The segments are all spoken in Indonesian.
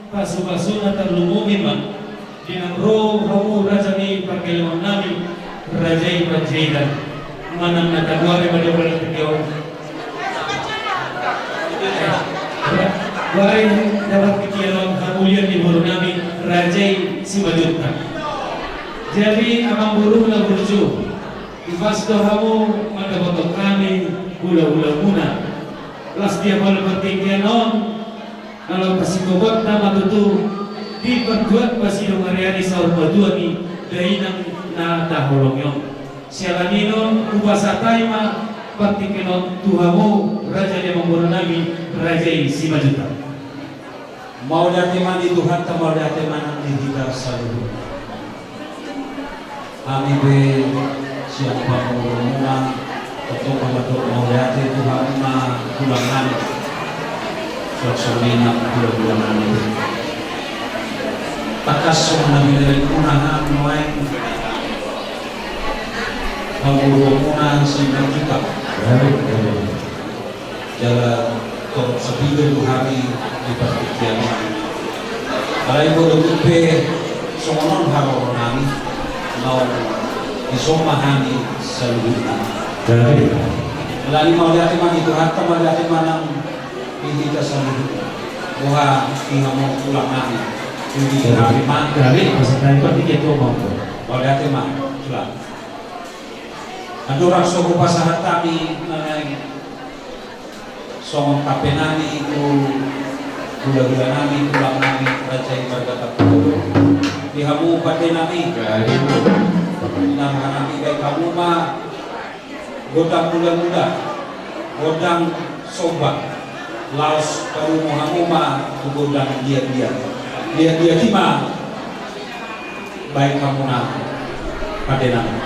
Pasu-pasuna terlumumi mak dinang roh hamu rajani perkelaman nami rajai panjaidan manang natagwari pada bertigaw wari dapat pikiran hamulian di buru nami rajai si madutna jadi amang buru na burju ifasto hamu madabotok kami hula-hula muna las dia malu pertinggian non kalau pasikobot nama tutu di perbuat pasidong areani sahur badua ni dainang na daholongyong sialaninon upasatai ma partikenon tuhamu raja dia memburu nami raja si majuta mau dati man di Tuhan ta mau dati man di kita saluruh kami be siapa mengurungan atau mau dati Tuhan ma kulangan Rasulina bulan-bulan ini takas nabi dari kunahan noeng pengurungan sehingga kita jalan top sebiga hari di pertikian kalau ibu dokupe somonon haro nami mau disomahani seluruhnya lalu mau lihat mana itu harta mau lihat mana ini kita selalu buah tinggal mau pulang nanti ini hari mana dari pasangan pertikian itu mau mau lihat mana pulang ada orang suku pasangan kami mengenai songong kapenani itu gula-gula nami pulang nami raja ibadah takut dihamu pada nami nama nami baik kamu mah godang muda-muda godang sobat laos kamu muhamuma godang dia kima baik kamu nami pada nami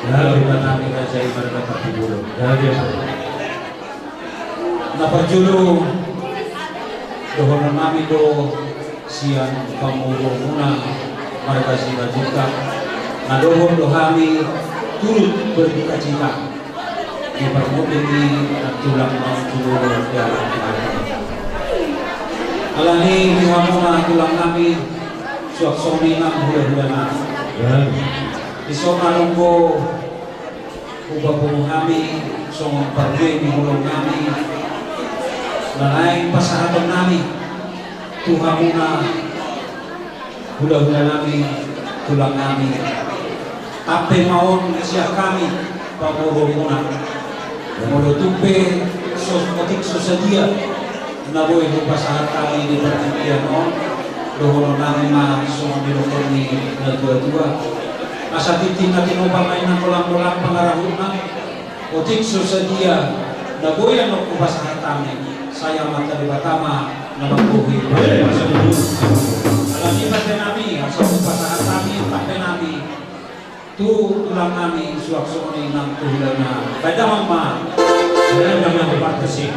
Kita namin Raja Ibarga Kapigulo. Gracias. Napagjulo doon namin do siyan pamulong muna Marga Sibajuta na doon do kami turut berdukacita di permutin at tulang ng tulong dalam alani lihat muna tulang namin suak-suami ng hula-hula na iso manong ko ubah po kami song parwe ni hulong namin lain pasahaban namin Tuhan muna hula-hula namin tulang namin ape maon siya kami pamuro muna mulu tupe sotik sosadia na boy ko pasahat kami di perhentian on doon namin maasong bilokon ni dua-dua asa titin na tinupamay ng kulang-kulang pangarahon na otik sosadia na boy ang pasahat kami saya mata di batama na magbuhi alam niyo ba namin asal pasahat kami takpe namin tu tulang namin suak-suak ng tulang na kadang ma dalam yang dibatasi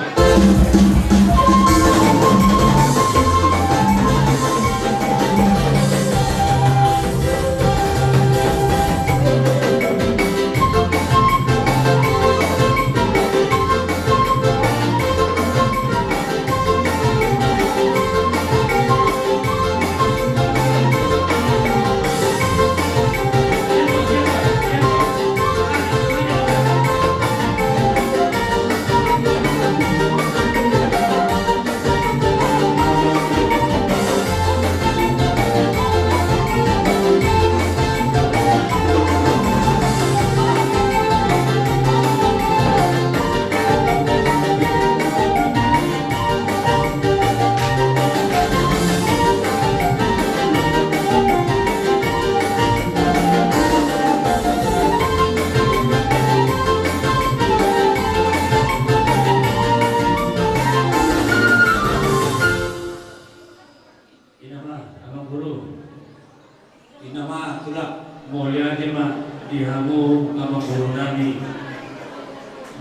Inama tulak Mulia di ma dihamu ngama guru nami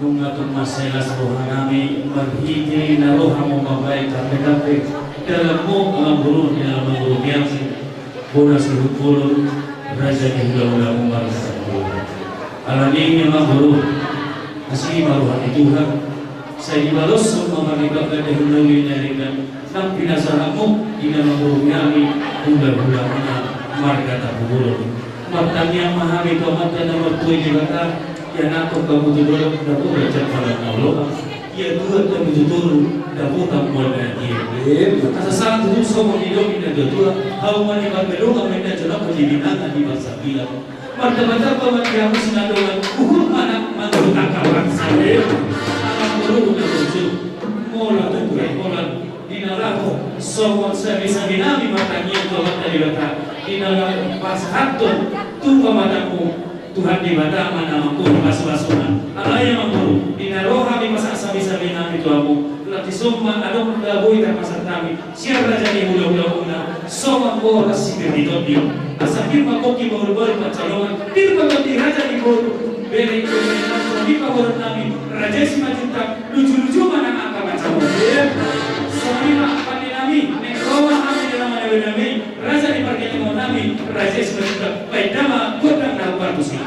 nung atong maselas roha nami maghidi na roha mo mabay kape-kape dalam mo ang guru di dalam guru biyansi bonas luhulun raja ni hula-hula mo marasa guru alani mga guru asli maruhan ituhan sa ibalos sa mamarigap na dahulawin na ringan ng pinasahan mo di dalam guru nami hula-hula na marga tabulong martanya mahami ko mata na magtuloy di bata yan ako kamutulong na po rejat malang naulo ya dua na mututulong na po tampol na diya kasasaan tutup sa mga nilong inagatua hawa ni magbelong ang may nadyalang kalibinan di bagsapila martabata pa magyamo sinadungan uhul manak magulutang kawan sa iyo ang guru na tutu mola tutuloy mola dinarako so sabi-sabi namin matanya ko mata di bata inalang pasahatun tu pamadamu Tuhan di bata mana mampu basuh-basuhan alaya mampu inaroha mi masasabi-sabi namin tuamu lati summa adong laboy ka pasatami siya raja ni hula-hula una so mampu rasi berdito asakir makoki maulubal pacalongan pirpagati raja ni bodo beri kemenang di pahoran namin raja si majuta lucu-lucu mana angka macam semua pandai namin nekrowa kami dalam menawai raja di perkembangan nami raja sebenarnya baik nama kota nabar tusi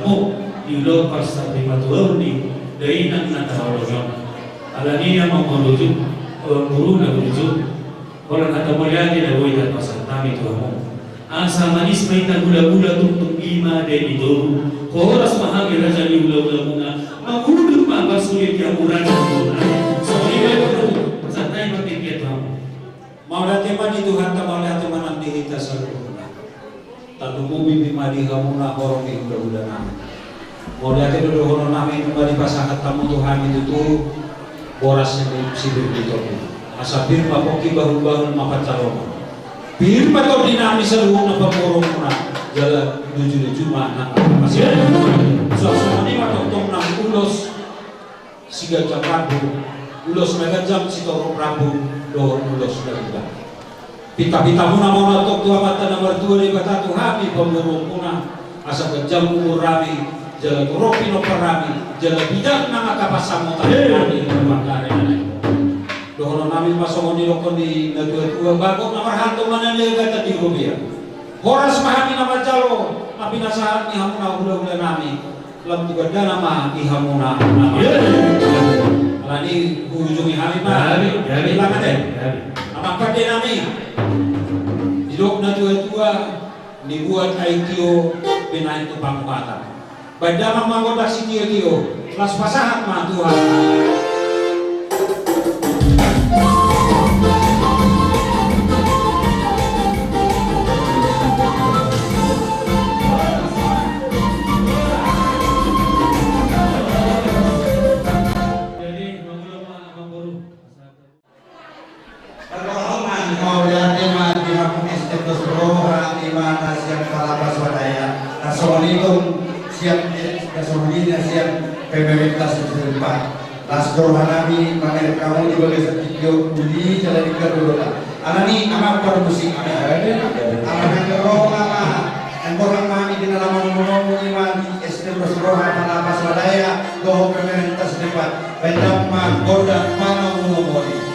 mo di ulo pas sa primatuor ni dainang natahologon. Alaniya mamulujuk, buru na bulujuk, orang kata mulyani na buhay at pasantami Tuhan mo. Asa manis may nagula-gula tungtung ima din ito. Koras mahagi raja ni ulaw-ulaw mo nga, magulog mabasulit yung uran ng ulan. So, iba ko santay magtipit mo. Maulatiman ni Tuhan ta maulatiman ang dihita sa luna. Tadumubi bimadi kamu na horong di ula-ula namin. Maulati duduhono namin kembali pasangat tamu Tuhan itu boras yang sibir dito. Asa birma poki bahul-bahul mapacaloma. Birma to dinami sa luhong na pamurong muna. Jala duju-duju mana masih so ni matotong ng ulos siga jam Prabu. Ulos megajam si Toro Prabu do ulos na pita-pita muna muna tok tua mata nomor 2 ni kata Tuhan pamurong muna. Asa kejam umur rami jala turopi no parami jala bidak na makapasamo tayo ni pagkare na dohono namin masongon ni lokon di nagtua bago na marhanto mananlega ta di rubia horas mahami na majalo na pinasahan ni hamuna ula-ula nami lam tugadda nama ihamuna nama alani ujungi hami pa bilangan eh apakah nami hidop na tua-tua dibuat aikio binain tu pangkuatan badamang manggoda si tio-tio las pasahat mah Tuhan. Jadi mengulang abang buru. Permohonan maulati mati makunis tetus roha di mana siang kalapas wadaya nasolitum siang kesulitan siang pemerintah setempat lasdor hanami manir kamu di bagai setikyo uli jalan dikadulota alani amak permusik amak roha mah orang mami di dalam ngomong iman tetus roha kalapas wadaya doho pemerintah setempat bendam mah goda mana ngomong.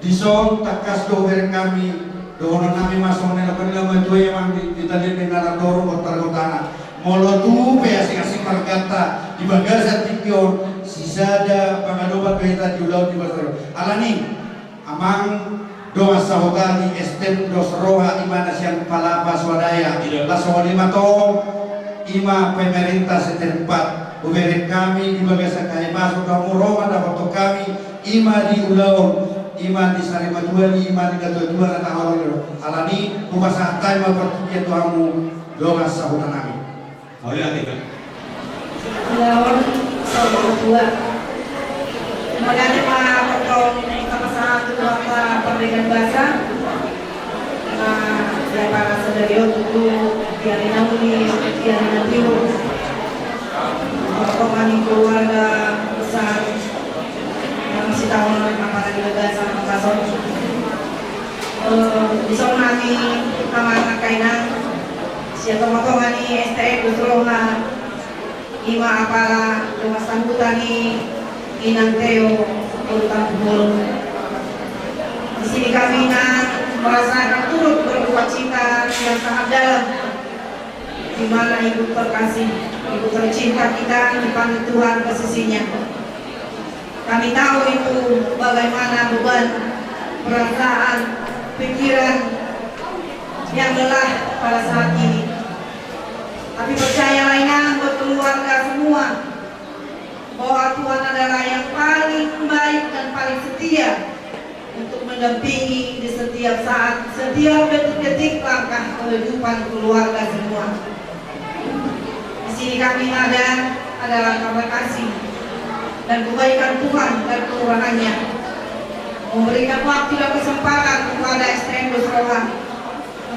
Dison takas dober kami dohono nami masong nela kanila majuay mang ditali penara doro kota-kotana molo tu pe asing-asing margata di bagasan tikyo sisada pangadobat beta di ulau di basaro alani amang doa sahogani estem dos roha imana siang palapa swadaya lasawani mato ima pemerintah setempat uberi kami ima biasa kami masuk kamu Roma dapat kami ima di ulau ima di Sarimatua ima di Gatua tahun alani rumah santai mempertimbangkan Tuhanmu doa sahudan kami. Oleh Atika. Lawan sama dua. Maganda pa potong sama apa pendidikan bahasa. Ya para saudara itu yang nauni yang nabiu. Potongan keluarga besar yang masih tahu apa lagi bahasa Makassar. Di sana kami anak kainan siapa potongan ini STE Kusroha ima apala rumah sambutani inang teo urutan kubur. Di sini kami merasakan turut berduka cita yang sangat dalam, di mana ibu terkasih, ibu tercinta kita dipanggil Tuhan ke sisinya. Kami tahu itu bagaimana beban, perasaan, pikiran yang lelah pada saat ini. Tapi percayalah inang buat keluarga semua bahwa Tuhan adalah yang paling baik dan paling setia untuk mendampingi di setiap saat, setiap detik-detik langkah kehidupan keluarga semua. Di sini kami adalah kabar kasih dan kebaikan Tuhan dan kelurahannya, memberikan waktu dan kesempatan kepada STM Kusroha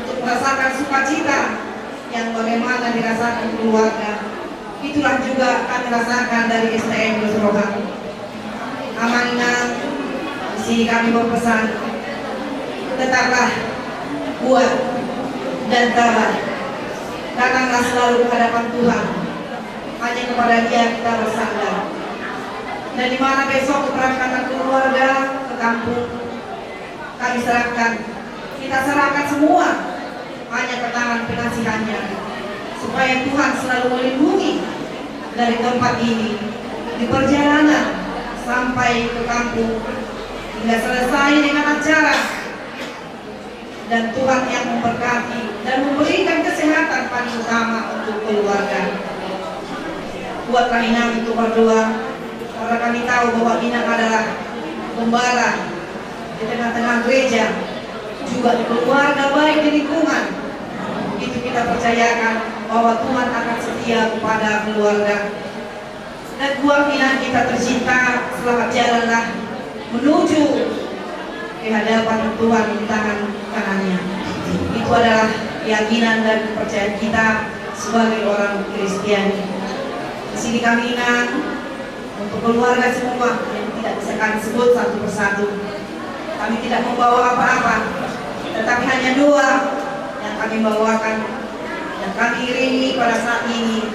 untuk merasakan sukacita yang bagaimana dirasakan keluarga. Itulah juga kami rasakan dari STM Kusroha. Amanah, di sini kami berpesan, tetaplah kuat dan tabah. Datanglah selalu ke hadapan Tuhan. Hanya kepada Dia kita bersandar. Dan di mana besok keberangkatan keluarga ke kampung, kami serahkan, kita serahkan semua hanya ke tangan pengasihannya, supaya Tuhan selalu melindungi dari tempat ini di perjalanan sampai ke kampung hingga selesai dengan acara, dan Tuhan yang memberkati dan memberikan kesehatan paling utama untuk keluarga. Buatlah Inang untuk berdoa, karena kami tahu bahwa Inang adalah gembala di tengah-tengah gereja, juga di keluarga baik di lingkungan. Itu kita percayakan bahwa Tuhan akan setia kepada keluarga. Dan buat Inang kita tercinta, selamat jalanlah menuju di hadapan Tuhan di tangan kanannya. Itu adalah keyakinan dan kepercayaan kita sebagai orang Kristiani. Di sini kami Inang untuk keluarga semua yang tidak bisa kami sebut satu persatu. Kami tidak membawa apa-apa, tetapi hanya doa yang kami bawakan dan kami iringi pada saat ini.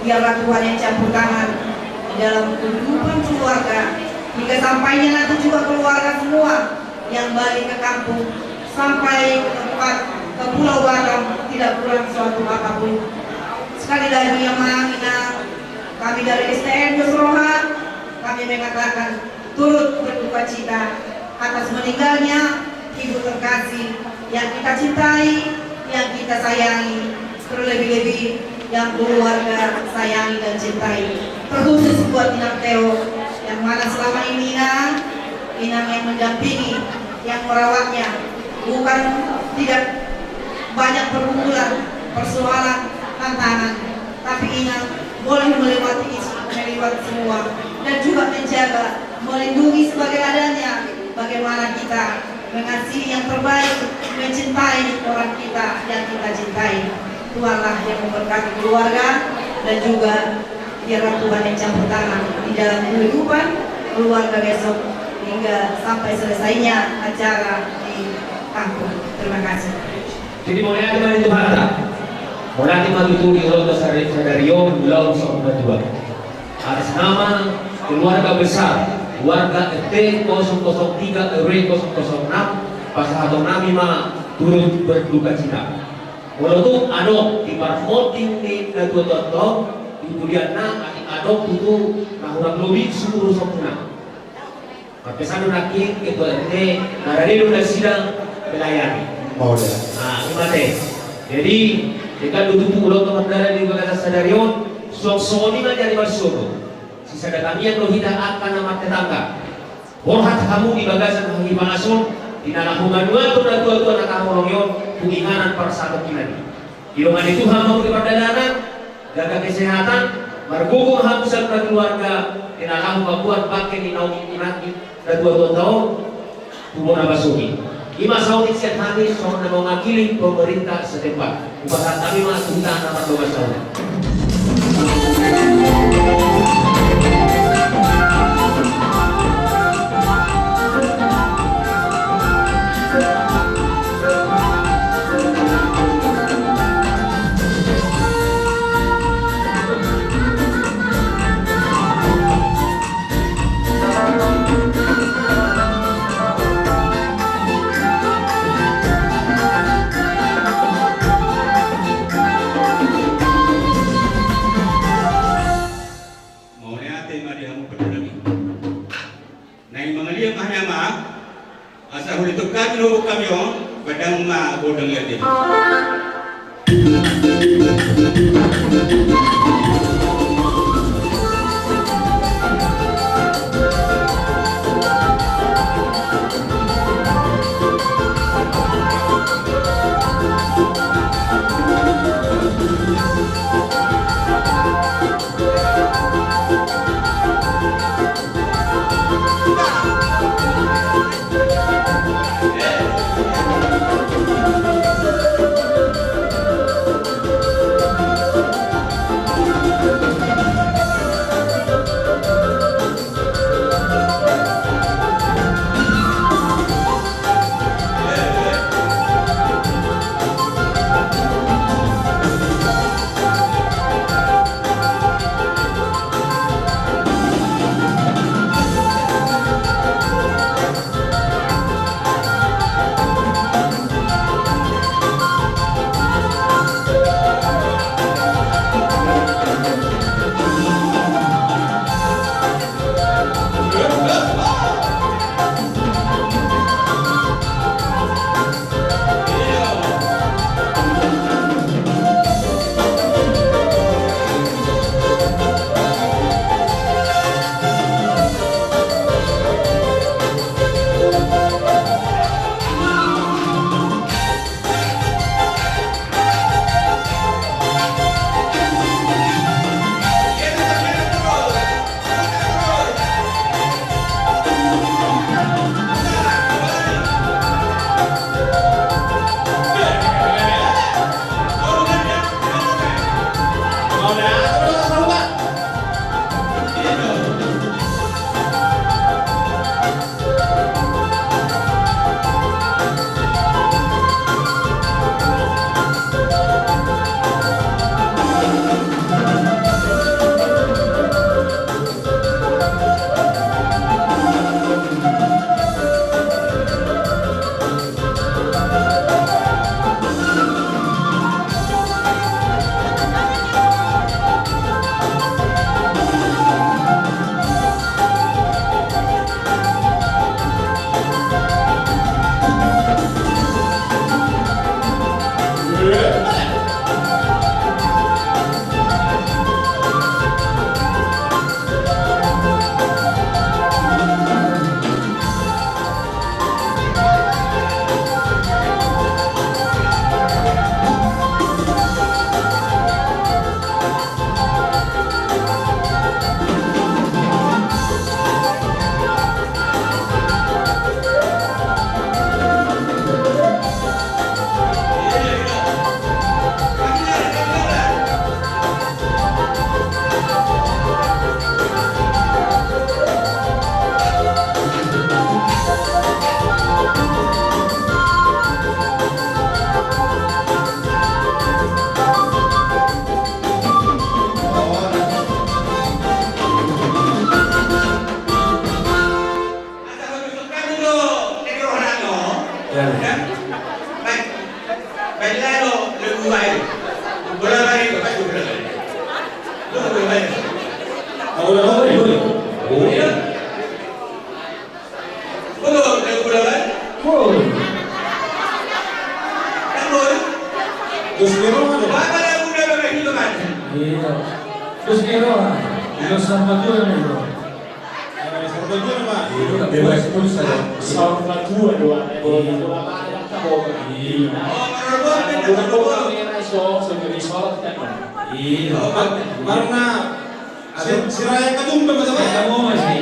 Biarlah Tuhan yang campur tangan di dalam kehidupan keluarga, hingga sampainya nanti juga keluarga semua yang balik ke kampung, sampai ke tempat, ke Pulau Batam, tidak kurang suatu apapun. Sekali lagi yang menanginang, kami dari STM Kusroha, kami mengatakan turut berduka cita atas meninggalnya ibu terkasih yang kita cintai, yang kita sayangi, terlebih-lebih yang keluarga sayangi dan cintai. Terkhusus buat Inang Teo, yang mana selama ini Inang yang mendampingi, yang merawatnya, bukan tidak banyak pergumulan, persoalan, tantangan, tapi Inang boleh melewati semua dan juga menjaga, melindungi sebagai adanya. Bagaimana kita mengasihi yang terbaik, mencintai orang kita yang kita cintai. Tuhanlah yang memberkati keluarga, dan juga biarlah Tuhan yang campur tangan di dalam kehidupan keluarga besok hingga sampai selesainya acara di kampung. Terima kasih. Jadi mulai ada itu harta. Mulai matutuli roda sadario Pulau Sumba II. Atas nama keluarga besar, keluarga RT 003 RW 006, pasahatong namin turut berduka cita. Walaupun ano di parmoting ni natuto kemudian na ano tutu nahurang lobby sumuro sa puna. Magpesano nakin ito ente nararilo na sidang pelayani. Maulana. Imate. Jadi jika duduk ulang teman-teman di bagian sadarion, suang-suang ini menjadi bersyukur. Sisa datangnya lo tidak akan amat tetangga. Borhat kamu di bagasan hangi pangasun, dinalahungan dua nak kamu yon, penginganan para sahabat kita. Ilungan itu hamu di perdananan, jaga kesehatan, margugong hamusan keluarga, dinalahu babuan pakai di naum inaki, dan 2 tahun, tumor nabasuki. Ima sautik siat hadis, soal nama mewakili pemerintah setempat. Upahan kami masuk kita anak doa saudara. Asa huli tu kami lo kami badang ma bodang lagi. Gus Miro ada. Bapa dan muda bapa itu kan. Iya. Terus kira, itu sama juga nih bro. Sampai dulu Pak. Bebas pun saja. Sama dua lama ada kabo. Iya. Oh, marabot. Iya. Karena si Raya Kadumba Mas Pak. Kamu masih.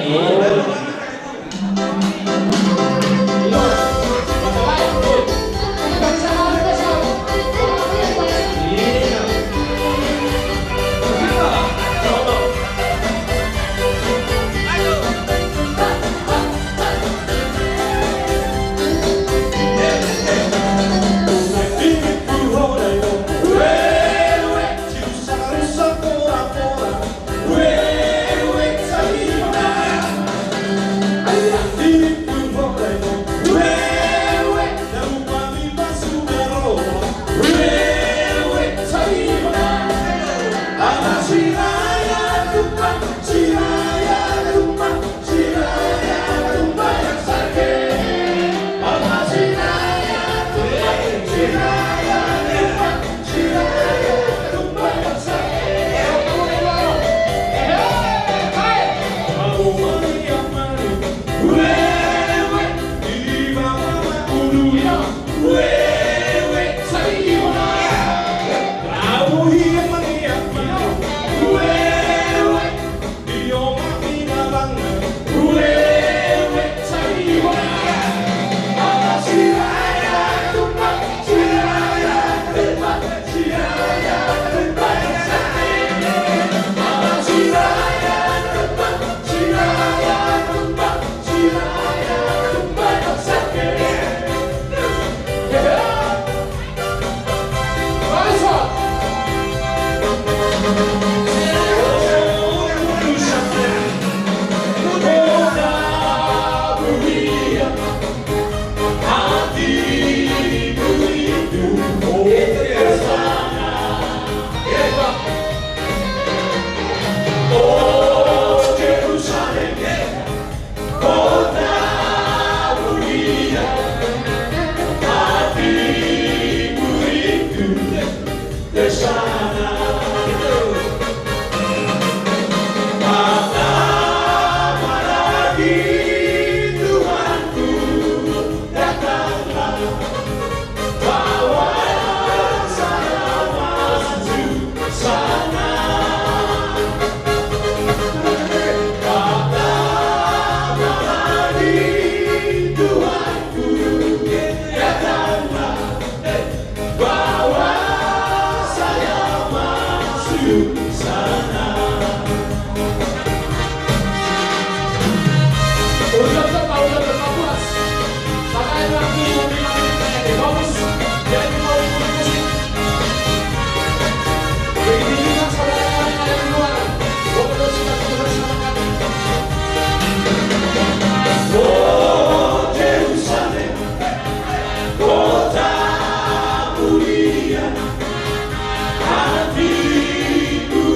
Hatiku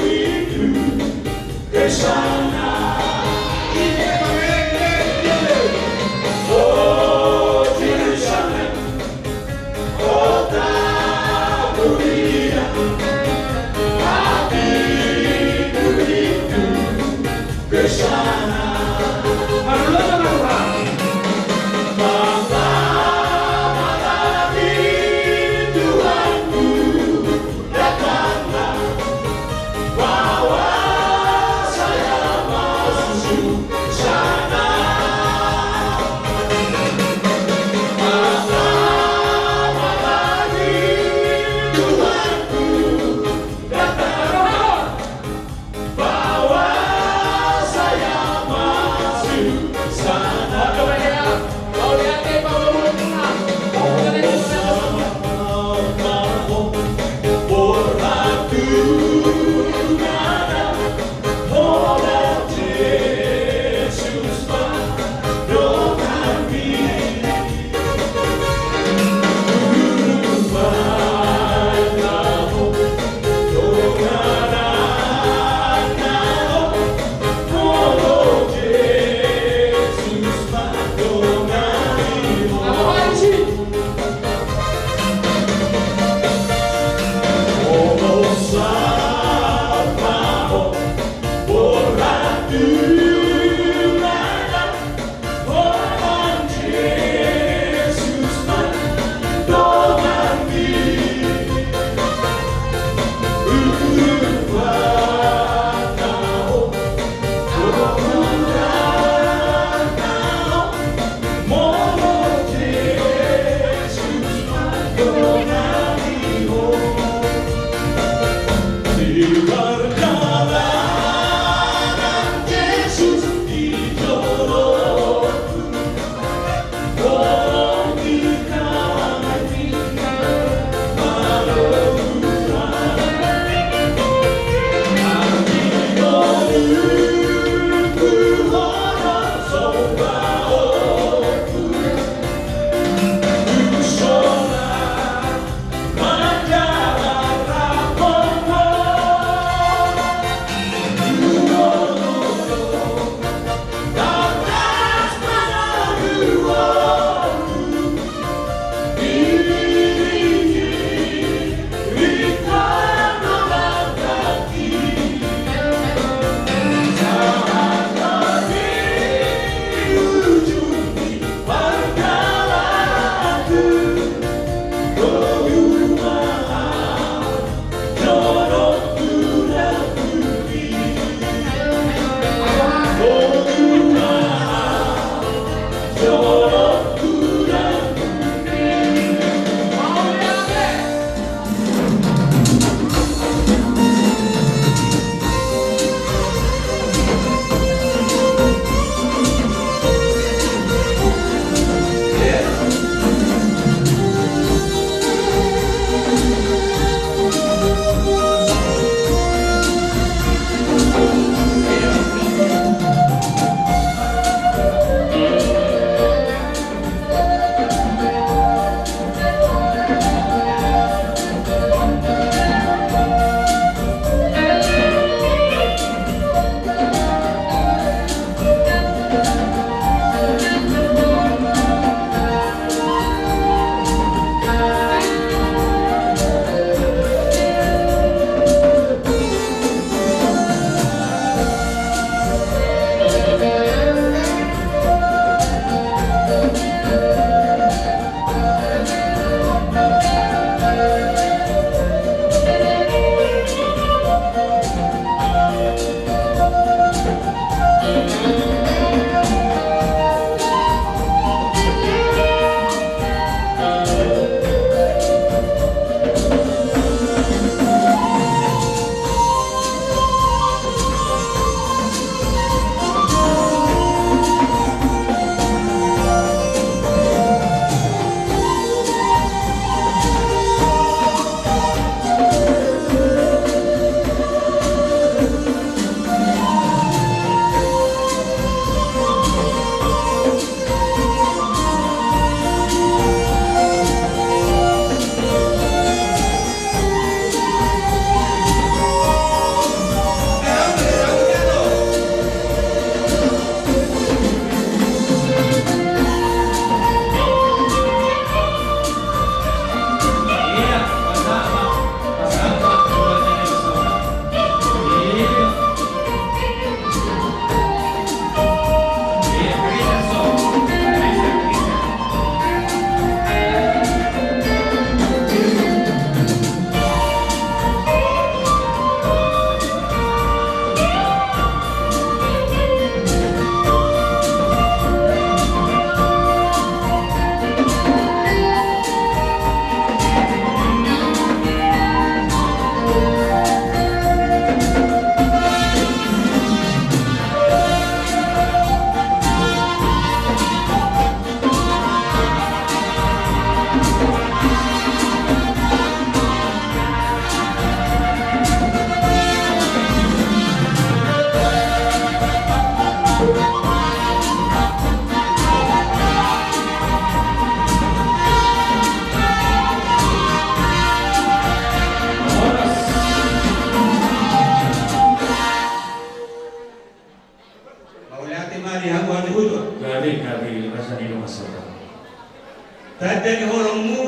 Raja ni horongmu,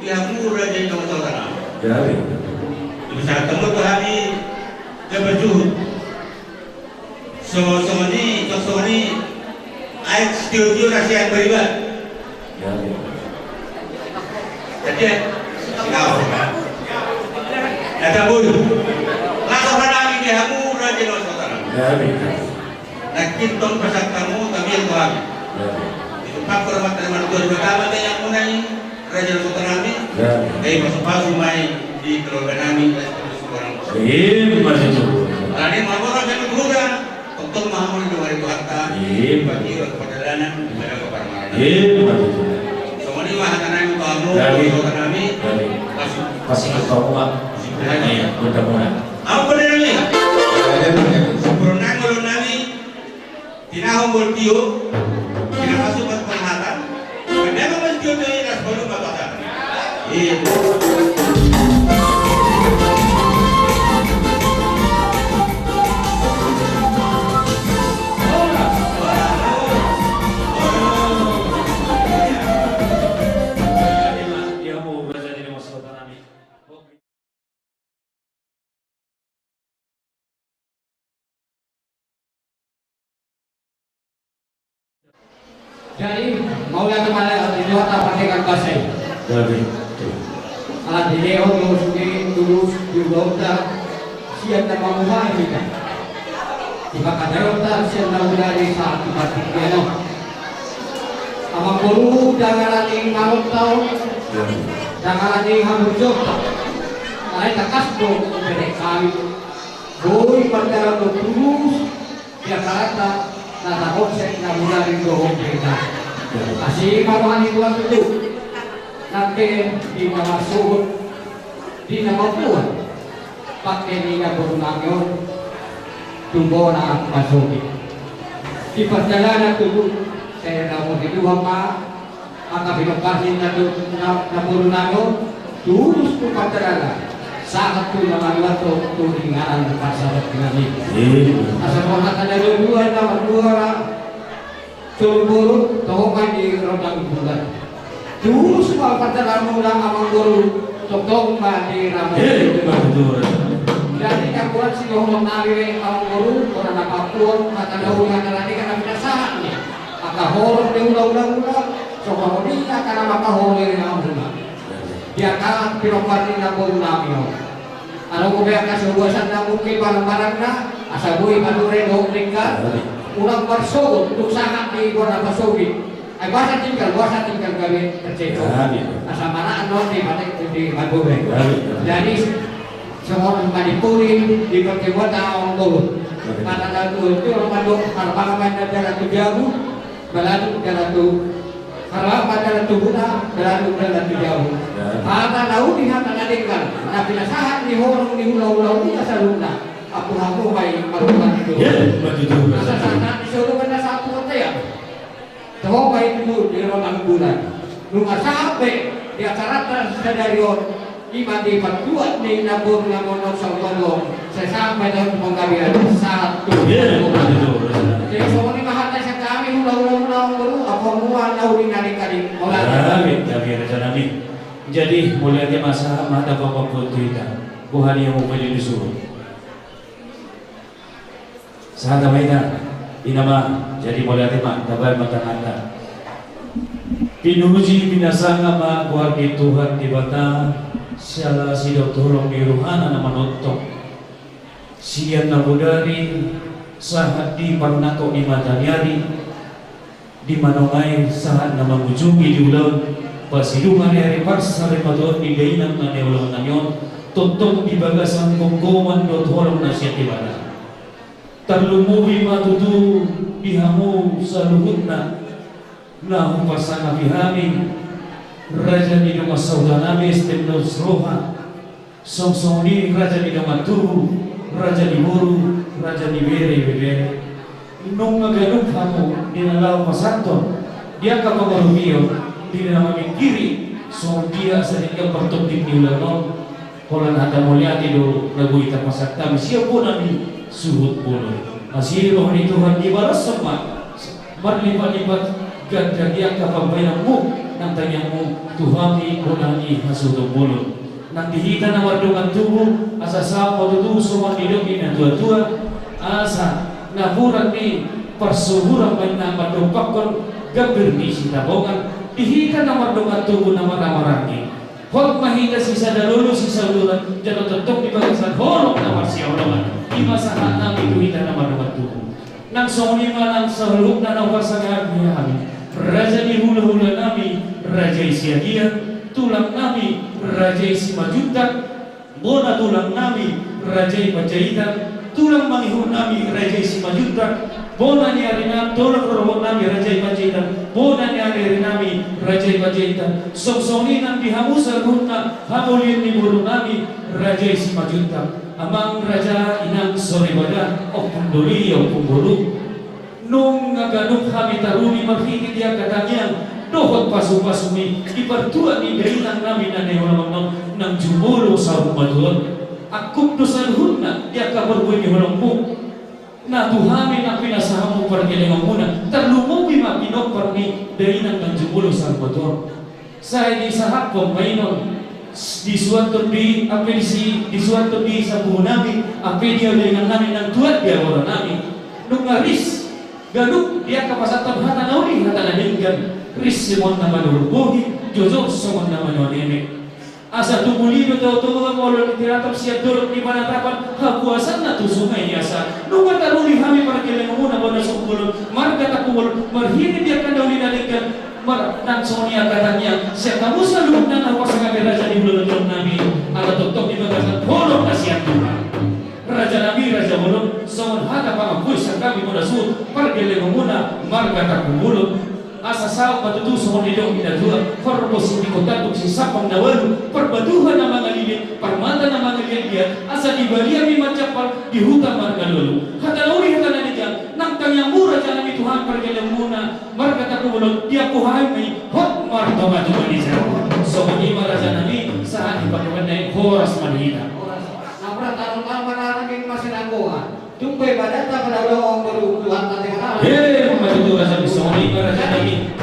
pihakmu raja ni nomor saudara. Jadi. Bisa temu tu hari keberjuh. So ni, ayat studio rasian beribat. Jadi. Jadi, kau. Ada bulu. Langsung pada pihakmu raja nomor saudara. Jadi. Nakin tong pasal kamu kami yang tuhan. Jadi. Itu pak hormat terima tuan pertama yang munai raja nomor saudara kami. Jadi. Dari pasal main di keluarga kami. Ini masih cukup. Ini melaporkan kami juga untuk mengamalkan dua itu harta bagi perjalanan kepada keparamaran. Ini masih cukup. Semua ini wahana yang kamu, Dari. saudara kami, Jadi. masuk. Pasti ketemu Pak. Iya, mudah-mudahan. Aku benar ni. Ada punya. Sempurna ngulun nami, tinahong boltio, tinahasuk at panghatan. Kaya naman boltio na yun, as balong mabata. Itu. Dia mau belajar di rumah saudara kami. Jadi maulah kemana di luar tapakan bahasa. Jadi. Alat dileo sugi tulus juga siap dan mamuha kita. Jika kadarota siap dan dari saat batik piano. Amang guru jangan ing maluk tau, jangan ing hamur jota. Lain takas do beri kami. Boy pada tulus dia kata nata konsep na mula rin doon kita. Kasi maruhan ito ang tulo. Nanti di na masuot, di na mapuan. Pakai ni na burunangyo, tumbo na masuki. Di perjalanan tulo, saya namun itu apa? Maka binakasin na burunangyo, tulus po perjalanan. Saat tu naman wato tulingan ng pasabat kinani. Asa ko nakadaluluan na magbuhara suluburo tohokan di rodang bulan. Tulus pa padalan mo lang amang guru tokong ba di ramay. Jadi kakuan si Yohong Nabi amang guru orang nakapuan matanahulan na lagi ka na pinasahan niya. Makahorong di ulang-ulang so kamudina ka na makahorong rin ang huna. Dia kan pirokwarti na guru namin. Ano ko ba kasuwasan na mungkin barang-barang na asabuhi manure no tinggal ulang bersogol untuk sangat di gua pasugi ay basa tinggal kami terceko asa mana ano di batik di Madube jadi semua manipuri di pertemuan tahun dulu pada datu itu orang Maduk kalau pangaman dari Tujabu baladu dari karena pada tubuhnya berlalu jauh. Apa tahu lihat tinggal. Tapi nasahat di horong di ulau-ulau ini asaluna. Aku baik marukan itu. Asal-asal disuruh pada satu kota ya. Tahu baik itu di rumah bulan. Nunggu sampai di acara sedarion iman di pertuan di nabur namonok saudara. Saya sampai dalam penggabian satu. Jadi semua ini mahatnya saya kami ulang-ulang dulu apa mua nauri kali-kali jadi mulainya masa mata bapak putih kita buhan yang mau disuruh saat mainan inama jadi mulai tema dabal mata-mata pinuji binasanga ma buhat Tuhan di bata siala sidaw tolong di ruhana na manontok siyan na budari saat di parnato di matanyari di manongay saat na mangunjungi di ulang pasidungan hari parsa remadon di gainang na neulang na yon tuntong di bagasan kongkoman dot horong na siya tibana tarlumuwi matutu dihamu sa luhut na humpasan na bihami raja ni dong saudara Stepnos Roha songsoni raja ni dong Turu raja di Buru raja di Bere nung ngaganong kamu dinalaw pasanto dia kapagarumiyo di nama kiri so dia sedikit bertok di ulano kolan ada mulyati do naguita pasakta siya po namin suhut puno asiro ni Tuhan di balas sama berlipat-lipat ganda dia kapag bayang mo nang tanyamu tuhami kunani hasudong bulon. Nang dihita na wardungan tubo, asa sa matutuso ang nidoki na tua-tua, asa naburan ni persuhuran may na madupakon gabir ni sitabongan, dihita na wardungan tubo na maramarani. Huwag mahita si Sadalulo si Sauluran, jano tentok di bagasan horok na marsiyaulaman, di masahan namin duhita na wardungan tubo. Nang songlima nang sahuluk na nawasangan niya kami, Raja di hula-hula nami, Raja Isiagia, tulang nami, Raja Isimajutak, Bona tulang nami, Raja Ipajaitan, tulang mangihu nami, Raja Isimajutak, Bona niarina, tulang rohon nami, Raja Ipajaitan, Bona niari nami, Raja Ipajaitan, songsoninan bihamusa runna, hamulin ni buru nami, Raja Isimajutak, amang Raja inang soribada, opung doli, opung buru, nung naganong kami taruni marhigit dia katanya dohot pasu-pasumi ipertua ni dailang namin na neholamang ng jumulo sa umadon akub dosan hunna dia kabarbuy ni hulongpo na tuhamin ang pinasaham mo pargilingang muna tarlumubi makinok parni dailang ng jumulo sa umadon sa hindi sa hapong mainon di suatu di sa buho namin api dia dengan namin ng tuat dia orang namin nung ngaris ganuk dia kapasatan hata nauri hata naninggan ris simon na manurbuhi jojo somon na manonene asa tumulido daw tumungan mo ulo tiratap siya dulog ni manatapan hakuasan na tusungay niya sa nung mataruli kami para kailangan muna ba na sumulog marga takumul marhini dia kan daw ninalinggan nang sonia katanya siya kamu sa loob na nawa sa kami raja di bulong namin ala tuktok di bagasan bolong na siya Tuhan Raja Nabi, Raja Mulun, soon hata pangapuy sa kami muna suot, pargeleng muna, marga takumulon, asa sao matutuso mo nilong inadua, korpos hindi ko tatok si sapang nawalu, perbaduhan ng mga lilit, parmata ng mga lilit, asa dibalia mi macapal, dihuta marga lulu. Hatalauri hata na niya, nang kanyang mura dyan namin Tuhan, pargeleng muna, marga takumulon, dia kuhay may hot marga matuman ni siya. So, hindi Raja Nabi, saan ipagawan na yung horas manhina. Tanong-tanong manarangin masinangkuhan. Tumpay badata pada orang beruntuhan nanti kenal. Matutura sa bisoni para sa namin.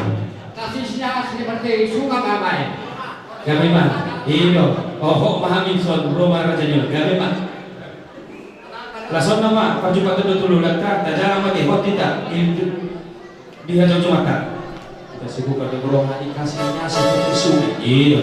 Kasisnya seperti sungai gamay. Gamay man. Iyo. Oho mahamin son Roma Raja niyo. Gamay man. Lason nama pagjupa tulo-tulo ka. Tajang mati hot kita. Diha cuma ka. Kita sibuk pada Roma dikasihnya seperti sungai. Iyo.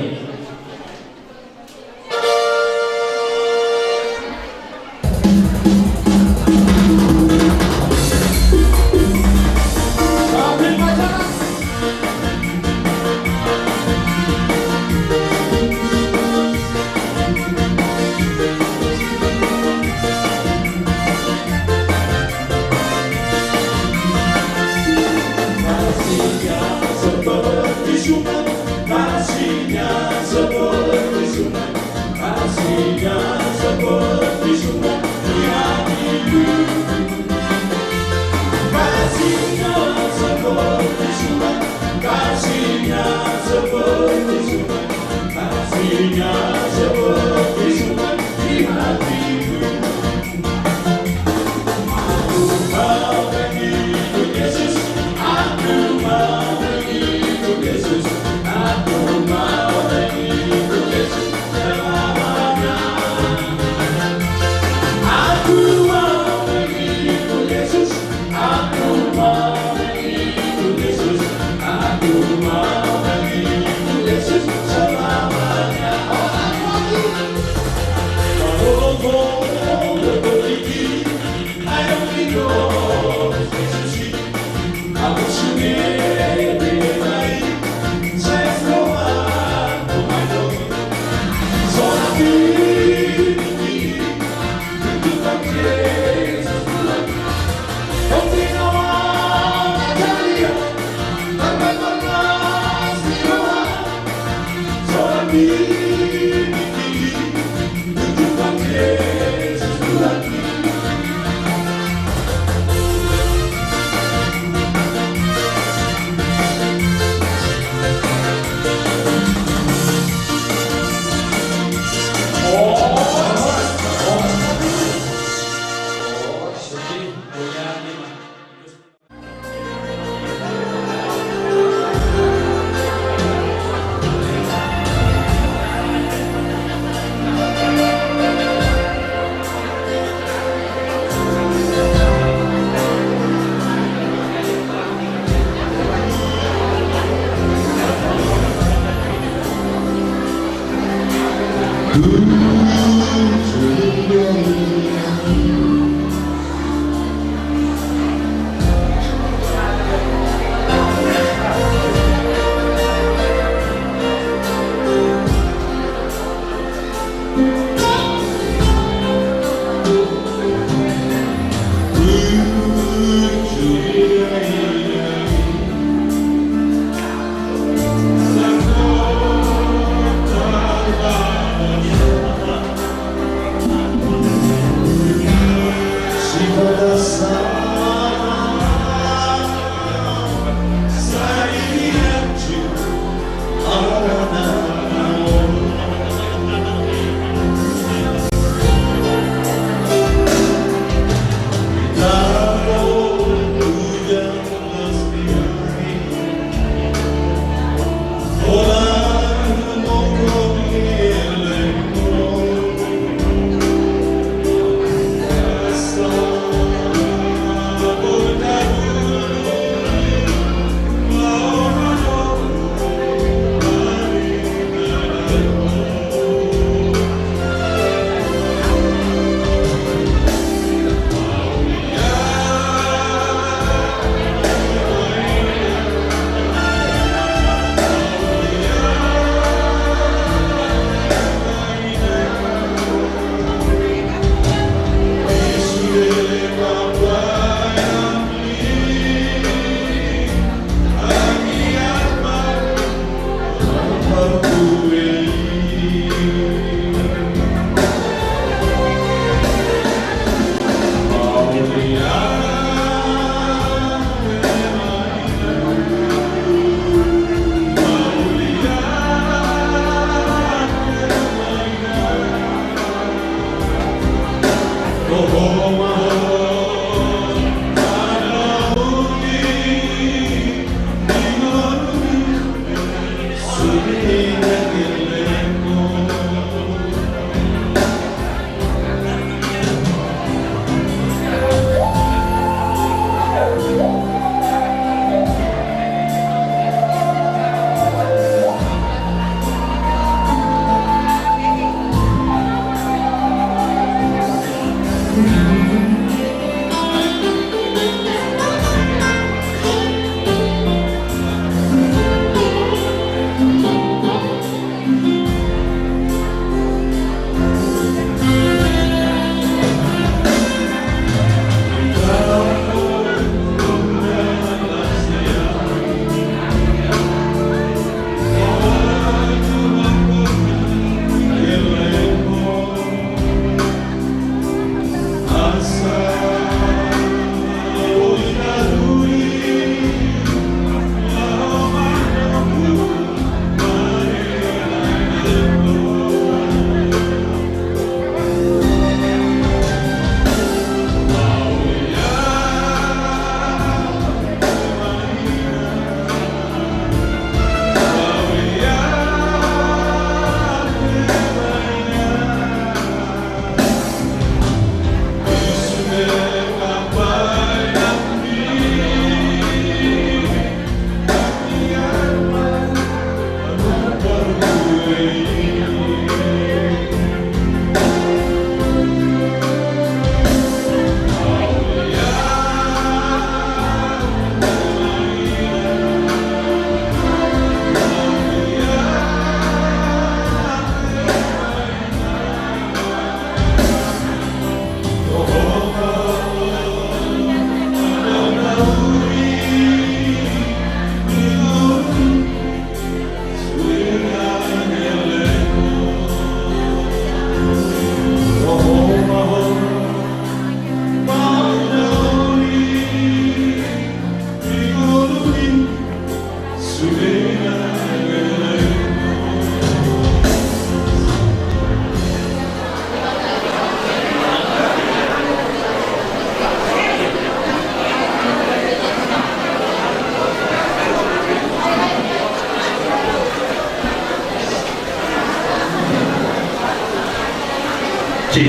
Sí.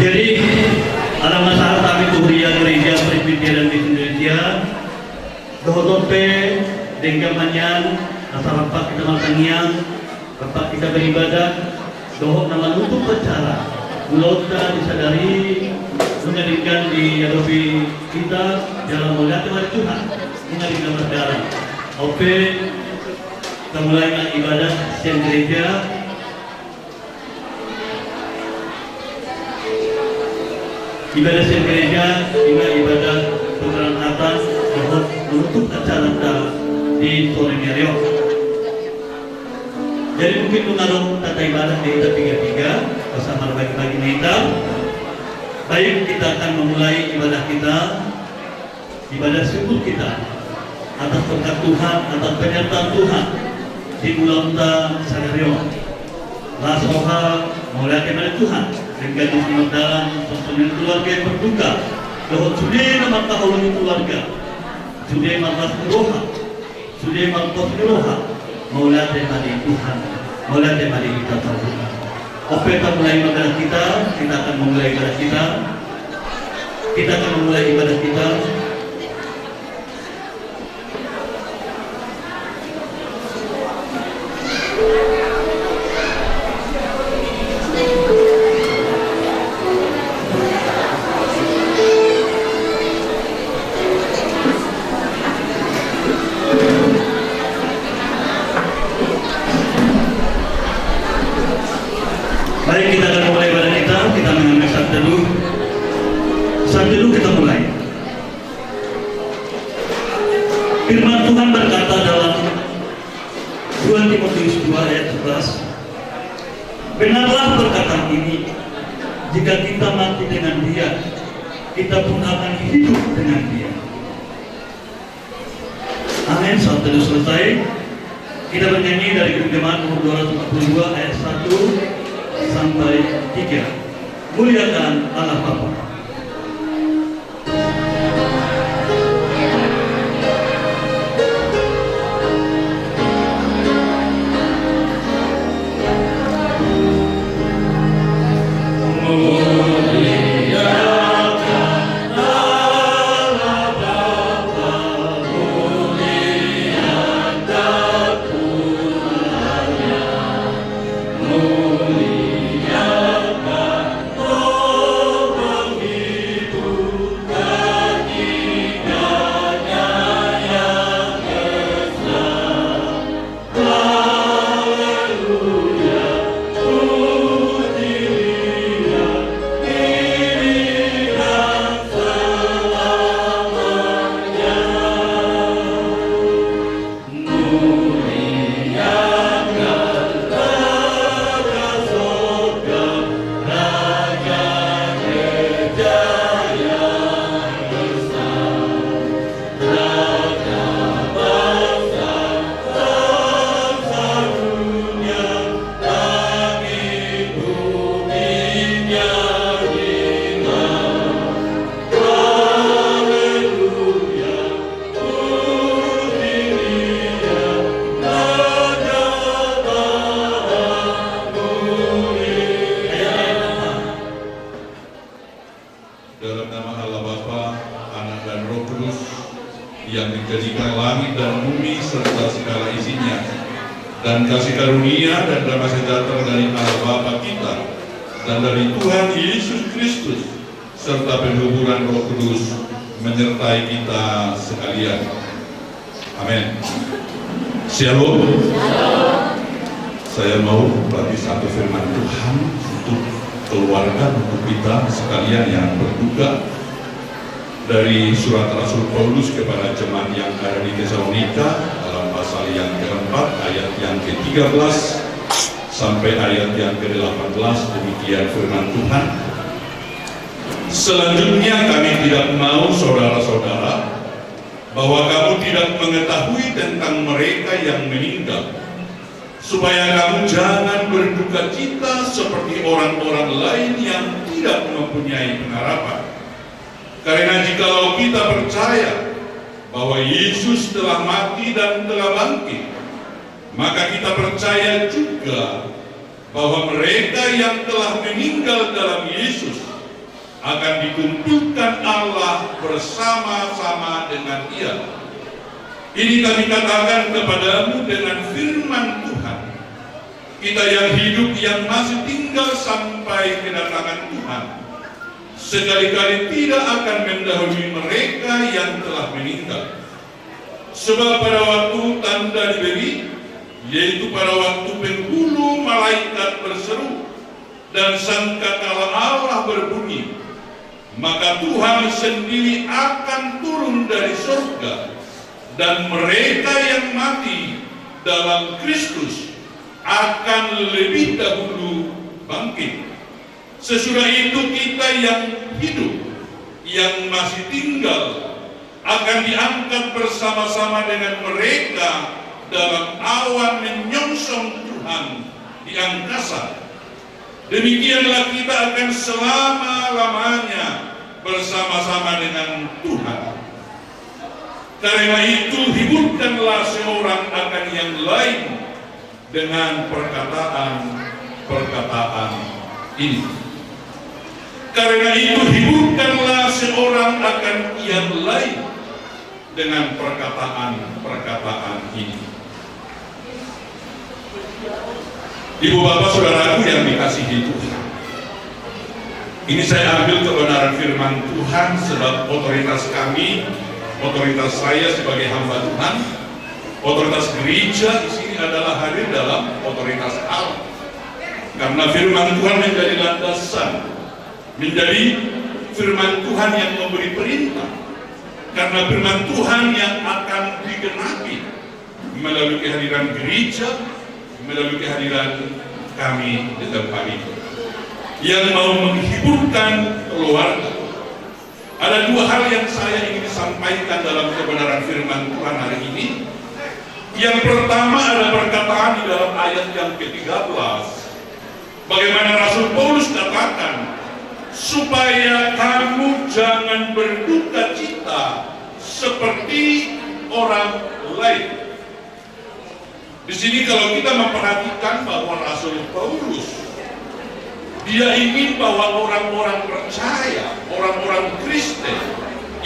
Jadi alamat saat kami Tuhriya Gereja Presbyterian di Indonesia dohotope denggamanyan asal rapat kita makannya rapat kita beribadah dohok nama nutup acara Ulota disadari menghadirkan di hadapi kita dalam melihat kepada Tuhan menghadirkan berdarah. Oke, kita mulai ibadah siang gereja. Ibadah siang gereja, ibadah pemberangkatan dohok menutup acara di sore hari. Jadi mungkin mengarung tata ibadah di kita 33 bersama bagi-bagi kita. Baik, kita akan memulai ibadah kita, ibadah syukur kita atas berkat Tuhan, atas penyertaan Tuhan di bulan Sagario. Lasoha mulai kepada Tuhan dengan di dalam sesungguhnya keluarga yang berduka. Bahwa sudah nama tahun keluarga, sudah makas roha, sudah makas roha. Mulai dari Tuhan, mulai dari kita tahu. Oke, kita mulai ibadah kita akan memulai ibadah kita akan memulai ibadah kita. Baik, kita akan mulai ibadah kita mengambil saat teduh kita mulai. Firman Tuhan berkata dalam 2 Timotius 2 ayat 11, benarlah perkataan ini, jika kita mati dengan Dia, kita pun akan hidup dengan Dia. Amin. Saat teduh selesai, kita bernyanyi dari Gema nomor 242 ayat 1 sampai 3. Muliakan Allah Bapa. yang dijadikan langit dan bumi serta segala isinya, dan kasih karunia dan damai sejahtera dari Allah Bapa kita dan dari Tuhan Yesus Kristus serta penghiburan Roh Kudus menyertai kita sekalian. Amin. Shalom. Saya mau berbagi satu firman Tuhan untuk keluarga, untuk kita sekalian yang berduka, dari surat Rasul Paulus kepada jemaat yang ada di Tesalonika dalam pasal yang keempat ayat yang ke-13 sampai ayat yang ke-18. Demikian firman Tuhan. Selanjutnya kami tidak mau saudara-saudara bahwa kamu tidak mengetahui tentang mereka yang meninggal, supaya kamu jangan berduka cita seperti orang-orang lain yang tidak mempunyai pengharapan. Karena jikalau kita percaya bahwa Yesus telah mati dan telah bangkit, maka kita percaya juga bahwa mereka yang telah meninggal dalam Yesus akan dikumpulkan Allah bersama-sama dengan Dia. Ini kami katakan kepadamu dengan firman Tuhan. kita yang hidup yang masih tinggal sampai kedatangan Tuhan, sekali-kali tidak akan mendahului mereka yang telah meninggal. Sebab pada waktu tanda diberi, yaitu pada waktu penghulu malaikat berseru dan sangkakala Allah berbunyi, maka Tuhan sendiri akan turun dari surga, dan mereka yang mati dalam Kristus akan lebih dahulu bangkit. Sesudah itu kita yang hidup, yang masih tinggal, akan diangkat bersama-sama dengan mereka dalam awan menyongsong Tuhan di angkasa. Demikianlah kita akan selama-lamanya bersama-sama dengan Tuhan. Karena itu hiburkanlah seorang akan yang lain dengan perkataan-perkataan ini. Karena itu hiburkanlah seorang akan yang lain dengan perkataan-perkataan ini. Ibu bapak saudaraku yang dikasihi Tuhan, ini saya ambil kebenaran firman Tuhan sebab otoritas kami, otoritas saya sebagai hamba Tuhan, otoritas gereja di sini adalah hadir dalam otoritas Allah. Karena firman Tuhan menjadi landasan, menjadi firman Tuhan yang memberi perintah. Karena firman Tuhan yang akan digenapi melalui kehadiran gereja, melalui kehadiran kami di tempat ini, yang mau menghiburkan keluarga. Ada dua hal yang saya ingin sampaikan dalam kebenaran firman Tuhan hari ini. Yang pertama ada perkataan di dalam ayat yang ke-13, bagaimana Rasul Paulus katakan, supaya kamu jangan berduka cita seperti orang lain. Di sini kalau kita memperhatikan bahwa Rasul Paulus, dia ingin bahwa orang-orang percaya, orang-orang Kristen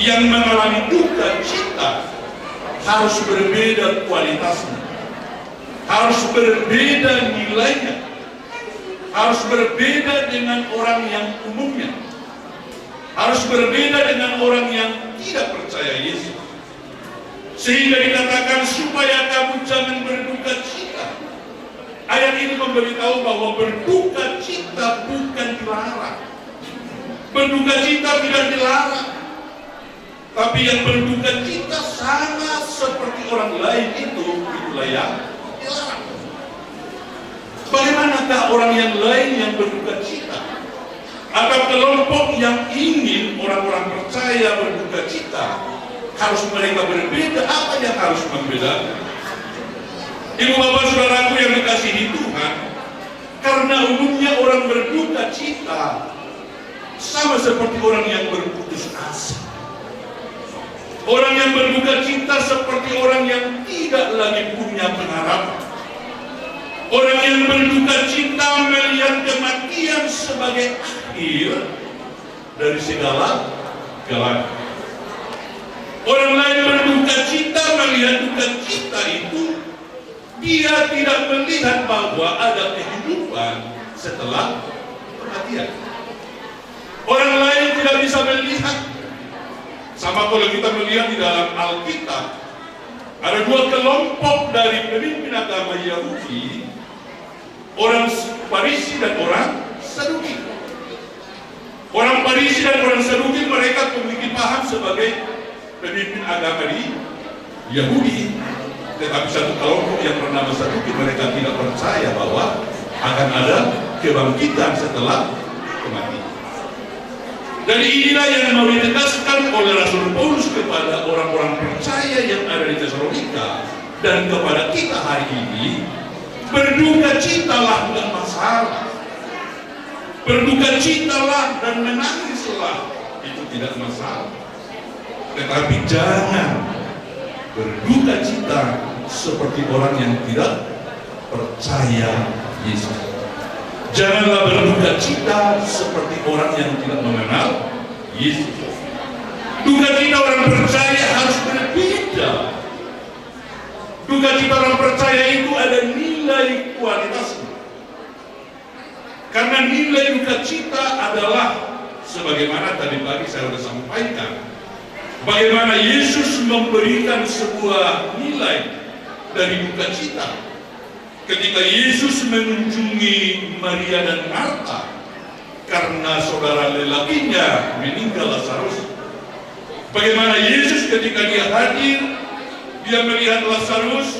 yang mengalami duka cita harus berbeda kualitasnya, harus berbeda nilainya, harus berbeda dengan orang yang umumnya, harus berbeda dengan orang yang tidak percaya Yesus. Sehingga dikatakan supaya kamu jangan berduka cita. Ayat ini memberitahu bahwa berduka cita bukan dilarang. Berduka cita tidak dilarang. Tapi yang berduka cita sama seperti orang lain itulah yang dilarang. Bagaimanakah orang yang lain yang berduka cita? Atau kelompok yang ingin orang-orang percaya berduka cita, harus mereka berbeda? Apa yang harus membedakan? Ibu bapak saudaraku yang dikasihi Tuhan, karena umumnya orang berduka cita sama seperti orang yang berputus asa. Orang yang berduka cita seperti orang yang tidak lagi punya pengharapan. Orang yang berduka cita melihat kematian sebagai akhir dari segala galanya. Orang lain berduka cita melihat duka cita itu, dia tidak melihat bahwa ada kehidupan setelah kematian. Orang lain tidak bisa melihat. Sama kalau kita melihat di dalam Alkitab, ada dua kelompok dari pemimpin agama Yahudi, orang Farisi dan orang Saduki. Orang Farisi dan orang Saduki mereka memiliki paham sebagai pemimpin agama di Yahudi. Tetapi satu kelompok yang bernama Saduki, mereka tidak percaya bahwa akan ada kebangkitan setelah kematian. Dan inilah yang mau ditegaskan oleh Rasul Paulus kepada orang-orang percaya yang ada di Tesalonika dan kepada kita hari ini. Berduka citalah, bukan masalah. Berduka citalah dan menangislah, itu tidak masalah. Tetapi jangan berduka cita seperti orang yang tidak percaya Yesus. Janganlah berduka cita seperti orang yang tidak mengenal Yesus. Duka cita orang percaya harus berbeda. Duka cita orang percaya itu ada nilai kualitasnya. Karena nilai duka cita adalah sebagaimana tadi pagi saya sudah sampaikan, bagaimana Yesus memberikan sebuah nilai dari duka cita ketika Yesus mengunjungi Maria dan Marta karena saudara lelakinya meninggal Lazarus. Bagaimana Yesus ketika dia hadir, dia melihat Lazarus,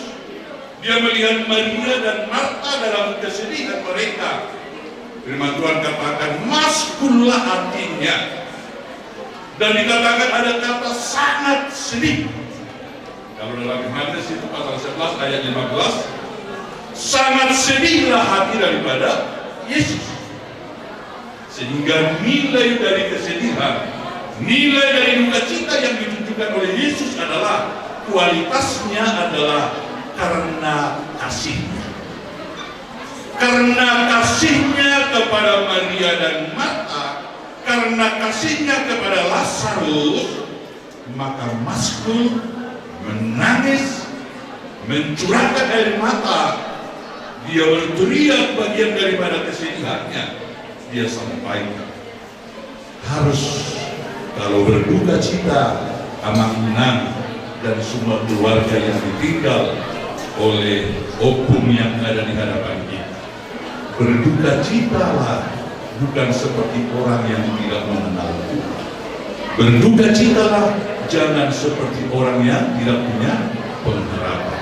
dia melihat Maria dan Marta dalam kesedihan mereka. Firman Tuhan katakan, maskullah hatinya. Dan dikatakan ada kata sangat sedih. Kalau dalam Yohanes itu pasal 11 ayat 15, sangat sedihlah hati daripada Yesus. Sehingga nilai dari kesedihan, nilai dari duka cita yang ditunjukkan oleh Yesus adalah kualitasnya adalah karena kasihnya. Karena kasihnya kepada Maria dan Marta, karena kasihnya kepada Lazarus, maka maskul menangis, mencurahkan air mata. Dia berteriak bagian daripada kesedihannya. Dia sampaikan, harus kalau berduka cita amat menang dan semua keluarga yang ditinggal oleh opung yang ada di hadapan kita. Berduka citalah, bukan seperti orang yang tidak mengenal Tuhan. Berduka citalah, jangan seperti orang yang tidak punya pengharapan.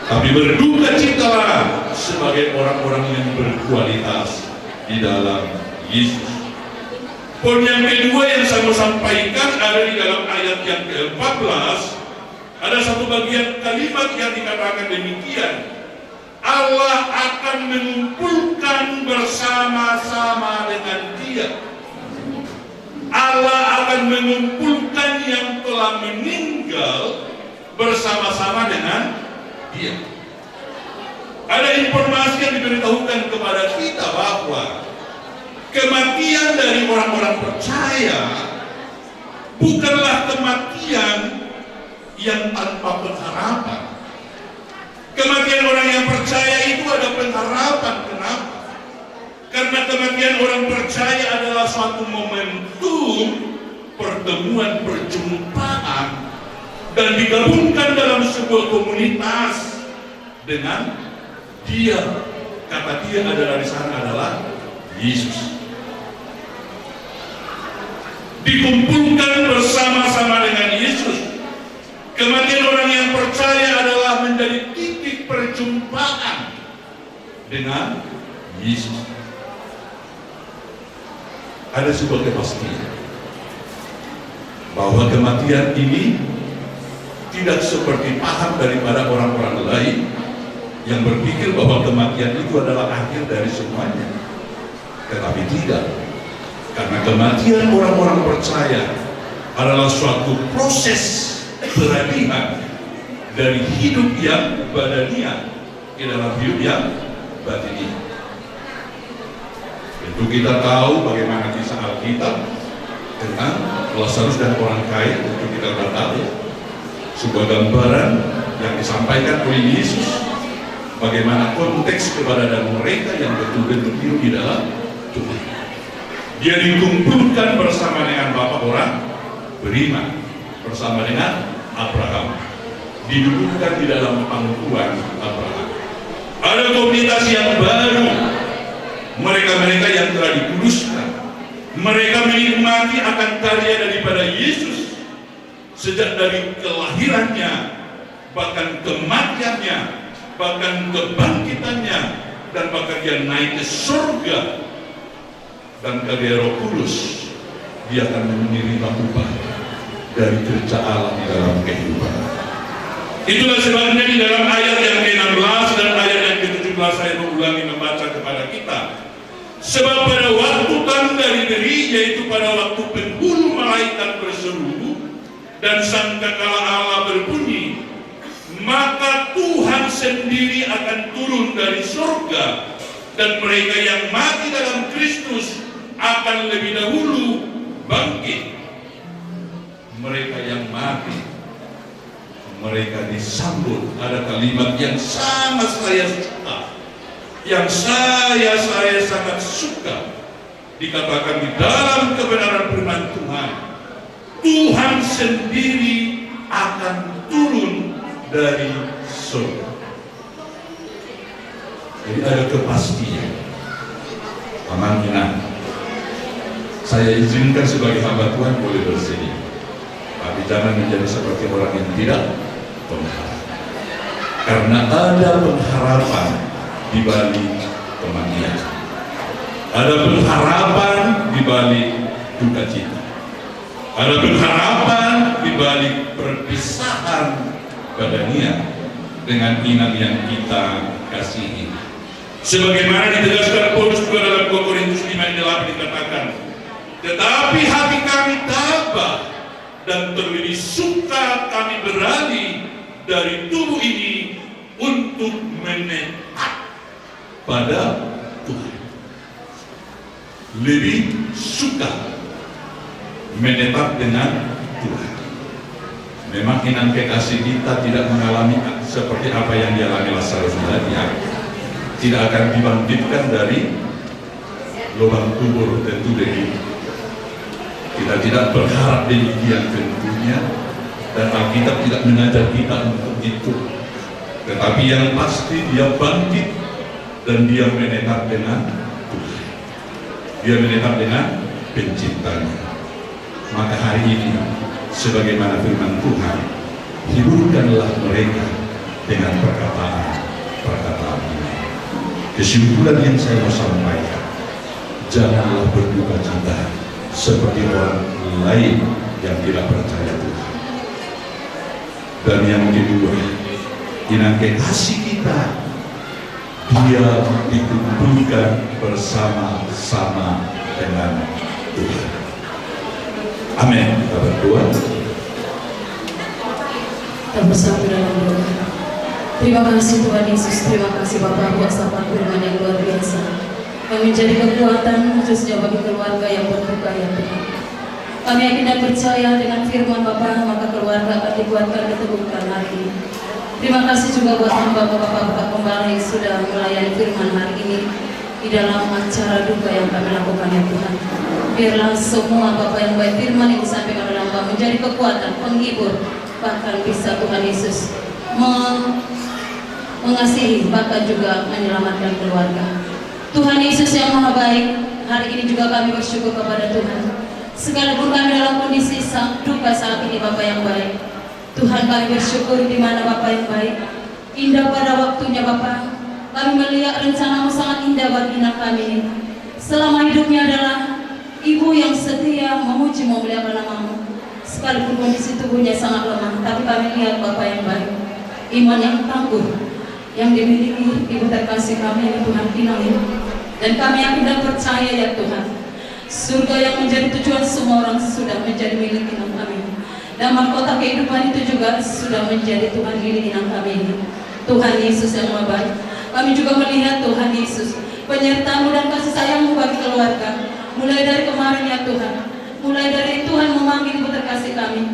Tapi berduka citalah sebagai orang-orang yang berkualitas di dalam Yesus. Poin yang kedua yang saya mau sampaikan ada di dalam ayat yang ke-14. Ada satu bagian kalimat yang dikatakan demikian, Allah akan mengumpulkan bersama-sama dengan dia. Allah akan mengumpulkan yang telah meninggal bersama-sama dengan dia. Ada informasi yang diberitahukan kepada kita bahwa kematian dari orang-orang percaya bukanlah kematian yang tanpa pengharapan. Kematian orang yang percaya itu ada pengharapan. Kenapa? Karena kematian orang percaya adalah suatu momentum pertemuan, perjumpaan, dan digabungkan dalam sebuah komunitas dengan dia. Kata dia adalah di sana adalah Yesus. Dikumpulkan bersama-sama dengan Yesus. Kematian orang yang percaya adalah menjadi titik perjumpaan dengan Yesus. Ada sebuah kepastian bahwa kematian ini tidak seperti paham daripada orang-orang lain yang berpikir bahwa kematian itu adalah akhir dari semuanya. Tetapi tidak, karena kematian orang-orang percaya adalah suatu proses peralihan dari hidup yang badania ke dalam hidup yang batini. Tentu kita tahu bagaimana kisah Alkitab tentang Lazarus dan orang kaya. Tentu kita sudah tahu sebuah gambaran yang disampaikan oleh Yesus bagaimana konteks keberadaan mereka yang betul-betul hidup di dalam Tuhan. Dia dikumpulkan bersama dengan Bapa orang beriman, bersama dengan Abraham, didudukkan di dalam pangkuan Abraham. Ada komunitas yang baru, mereka-mereka yang telah dikuduskan. Mereka menikmati akan karya daripada Yesus sejak dari kelahirannya, bahkan kematiannya, bahkan kebangkitannya, dan bahkan dia naik ke surga. Dan karya Roh Kudus, dia akan menerima upah dari kerja Allah di dalam kehidupan. Itulah sebabnya di dalam ayat yang ke-16 dan ayat yang ke-17 saya mengulangi membaca kepada kita. Sebab pada waktu tanda diberi, yaitu pada waktu penghulu malaikat berseru dan sangkakala Allah berbunyi, maka Tuhan sendiri akan turun dari surga, dan mereka yang mati dalam Kristus akan lebih dahulu bangkit. Mereka yang mati, mereka disambut. Ada kalimat yang sangat saya suka. yang saya sangat suka dikatakan di dalam kebenaran firman Tuhan, Tuhan sendiri akan turun dari surga. Jadi ada kepastian. Aman. Saya izinkan sebagai hamba Tuhan boleh bersedih, tapi jangan menjadi seperti orang yang tidak berharap. Karena ada pengharapan di balik kematian, ada pengharapan di balik duka cita, ada pengharapan di balik perpisahan badania dengan inang yang kita kasihi. Sebagaimana ditegaskan Paulus juga dalam 2 Korintus 5:8 dikatakan, tetapi hati kami tabah dan terlebih suka kami beralih dari tubuh ini untuk menetap pada Tuhan. Lebih suka menetap dengan Tuhan. Memang inang kekasih kita tidak mengalami seperti apa yang dialami Lazarus tadi, tidak akan dibangkitkan dari lubang kubur, tentu dari kita tidak berharap demikian tentunya, dan Alkitab tidak mengajar kita untuk itu. Tetapi yang pasti dia bangkit dan dia menetap dengan Tuhan, dia menetap dengan Penciptanya. Maka hari ini sebagaimana firman Tuhan, hiburkanlah mereka dengan perkataan ini. Kesimpulan yang saya mau sampaikan, janganlah berduka cita seperti orang lain yang tidak percaya Tuhan. Dan yang kedua, inang kekasih kita, dia dikumpulkan bersama-sama dengan Tuhan. Amin. Kita berdoa. Kita bersatu dalam doa. Terima kasih Tuhan Yesus, terima kasih Bapa buat sapaan firman yang luar biasa, yang menjadi kekuatan khususnya bagi keluarga yang berduka ya Tuhan. Kami yakin dan percaya dengan firman Bapa, maka keluarga akan dikuatkan, diteguhkan hari ini. Terima kasih juga buat hamba Bapak-Bapak Pembala yang sudah melayani firman hari ini di dalam acara duka yang kami lakukan ya Tuhan. Biarlah semua Bapak yang baik firman yang disampaikan oleh hamba menjadi kekuatan, penghibur, bahkan bisa Tuhan Yesus mengasihi, bahkan juga menyelamatkan keluarga. Tuhan Yesus yang Maha Baik, hari ini juga kami bersyukur kepada Tuhan. Sekalipun kami dalam kondisi duka saat ini Bapa yang baik, Tuhan kami bersyukur di mana Bapa yang baik. Indah pada waktunya Bapa, kami melihat rencana-Mu sangat indah bagi anak kami ini. Selama hidupnya adalah ibu yang setia memuji memuliakan nama-Mu. Sekalipun kondisi tubuhnya sangat lemah, tapi kami lihat Bapa yang baik, iman yang tangguh yang dimiliki ibu terkasih kami ini Tuhan Inang ini. Dan kami yakin dan percaya ya Tuhan, surga yang menjadi tujuan semua orang sudah menjadi milik Inang kami. Dan mahkota kehidupan itu juga sudah menjadi Tuhan milik Inang kami ini. Tuhan Yesus yang Maha Baik, kami juga melihat Tuhan Yesus penyertaan-Mu dan kasih sayang-Mu bagi keluarga. Mulai dari kemarin ya Tuhan, mulai dari Tuhan memanggil ibu terkasih kami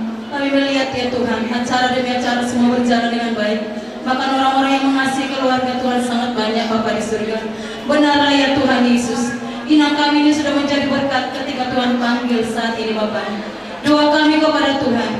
melihat ya Tuhan, acara demi acara semua berjalan dengan baik. Bahkan orang-orang yang mengasihi keluarga Tuhan sangat banyak Bapa di surga. Benarlah ya Tuhan Yesus, inang kami ini sudah menjadi berkat ketika Tuhan panggil saat ini Bapa. Doa kami kepada Tuhan,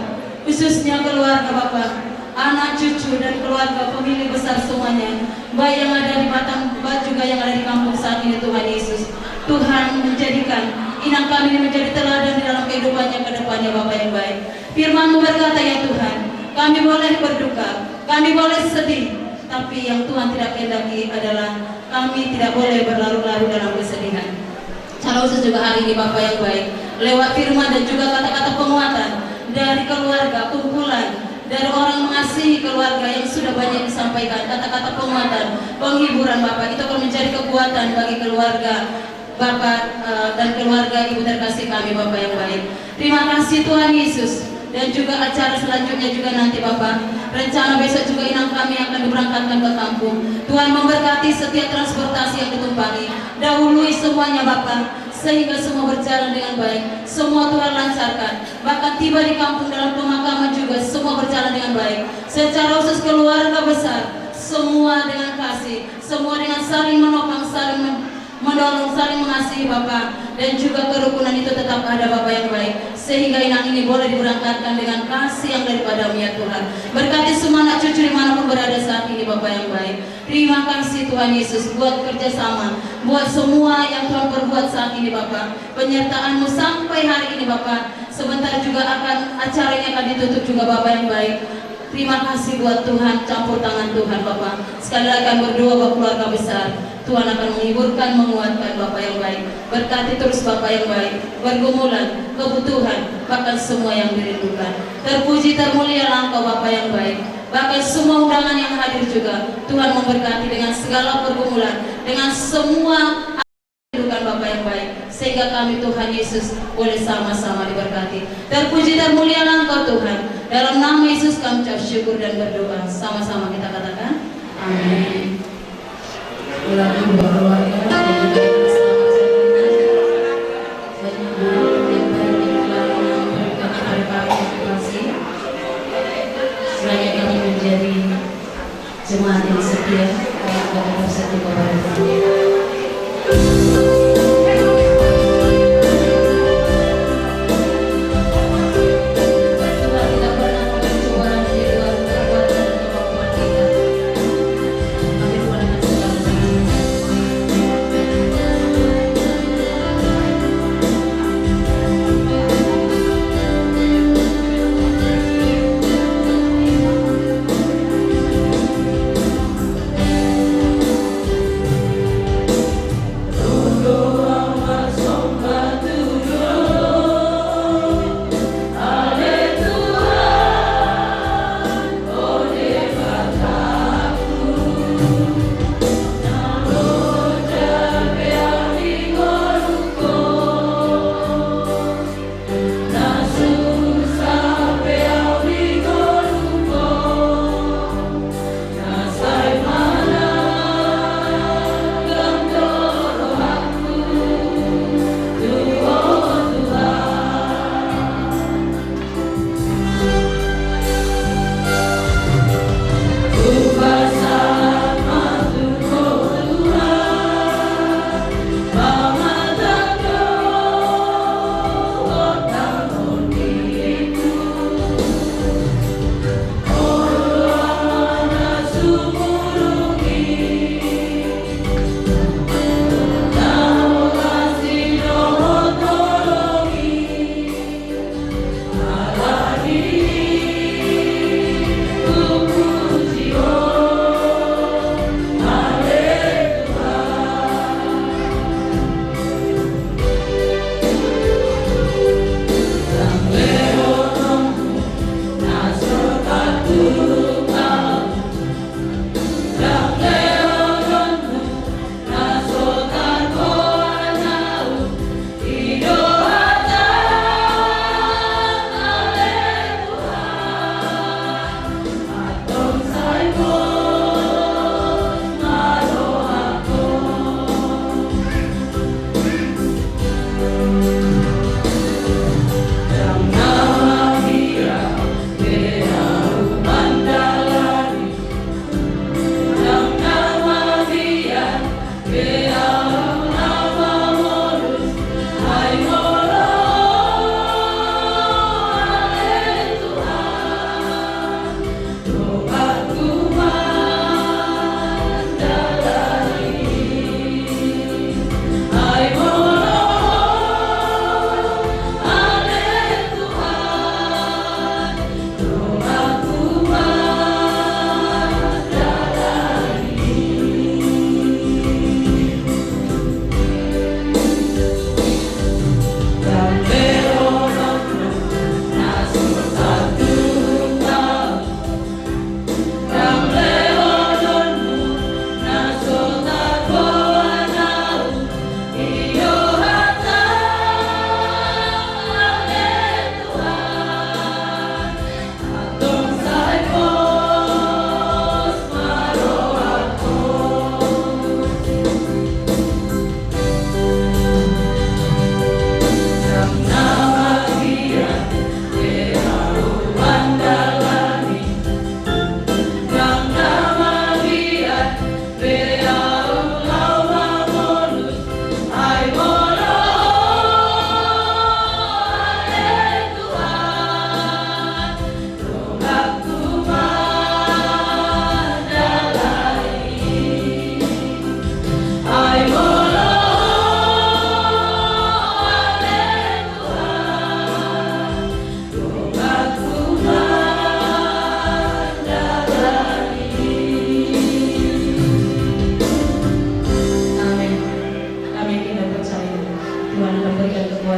khususnya keluarga Bapa, anak cucu dan keluarga pemilik besar semuanya, baik yang ada di Batam, baik juga yang ada di kampung saat ini Tuhan Yesus. Tuhan menjadikan inang kami ini menjadi teladan di dalam kehidupannya ke depannya Bapa yang baik. Firman-Mu berkata ya Tuhan, kami boleh berduka, kami boleh sedih, tapi yang Tuhan tidak kehendaki adalah kami tidak boleh berlarut-larut dalam kesedihan. Cara khusus juga hari ini Bapa yang baik, lewat firman dan juga kata-kata penguatan dari keluarga, kumpulan dari orang mengasihi keluarga yang sudah banyak disampaikan, kata-kata penguatan, penghiburan Bapak, itu akan menjadi kekuatan bagi keluarga Bapak dan keluarga ibu terkasih kami Bapak yang baik. Terima kasih Tuhan Yesus. Dan juga acara selanjutnya juga nanti Bapak, rencana besok juga inang kami akan diberangkatkan ke kampung. Tuhan memberkati setiap transportasi yang ditumpangi, dahului semuanya Bapak, sehingga semua berjalan dengan baik. Semua Tuhan lancarkan, bahkan tiba di kampung dalam pemakaman juga semua berjalan dengan baik. Secara khusus keluarga besar, semua dengan kasih, semua dengan saling menopang, saling mendorong, saling mengasihi Bapak, dan juga kerukunan itu tetap ada Bapak yang baik, sehingga inang ini boleh diberangkatkan dengan kasih yang daripada-Mu ya Tuhan. Berkati semua anak cucu dimanapun berada saat ini Bapak yang baik. Terima kasih Tuhan Yesus buat kerjasama, buat semua yang Tuhan perbuat saat ini Bapak, penyertaan-Mu sampai hari ini Bapak. Sebentar juga acara ini akan ditutup juga Bapak yang baik. Terima kasih buat Tuhan, campur tangan Tuhan Bapak. Sekali lagi akan berdoa buat keluarga besar. Tuhan akan menghiburkan, menguatkan Bapak yang baik. Berkati terus Bapak yang baik, pergumulan, kebutuhan, bahkan semua yang dirindukan. Terpuji termulialah Engkau Bapak yang baik. Bahkan semua undangan yang hadir juga Tuhan memberkati dengan segala pergumulan, dengan semua kehidupan Bapak yang baik, sehingga kami Tuhan Yesus boleh sama-sama diberkati. Terpuji dan mulialah Engkau Tuhan. Dalam nama Yesus kami ucap syukur dan berdoa. Sama-sama kita katakan amin. Ulangi berkeluarga dan juga selamat kami menjadi jemaat yang setia dan tetap setia kepada Tuhan.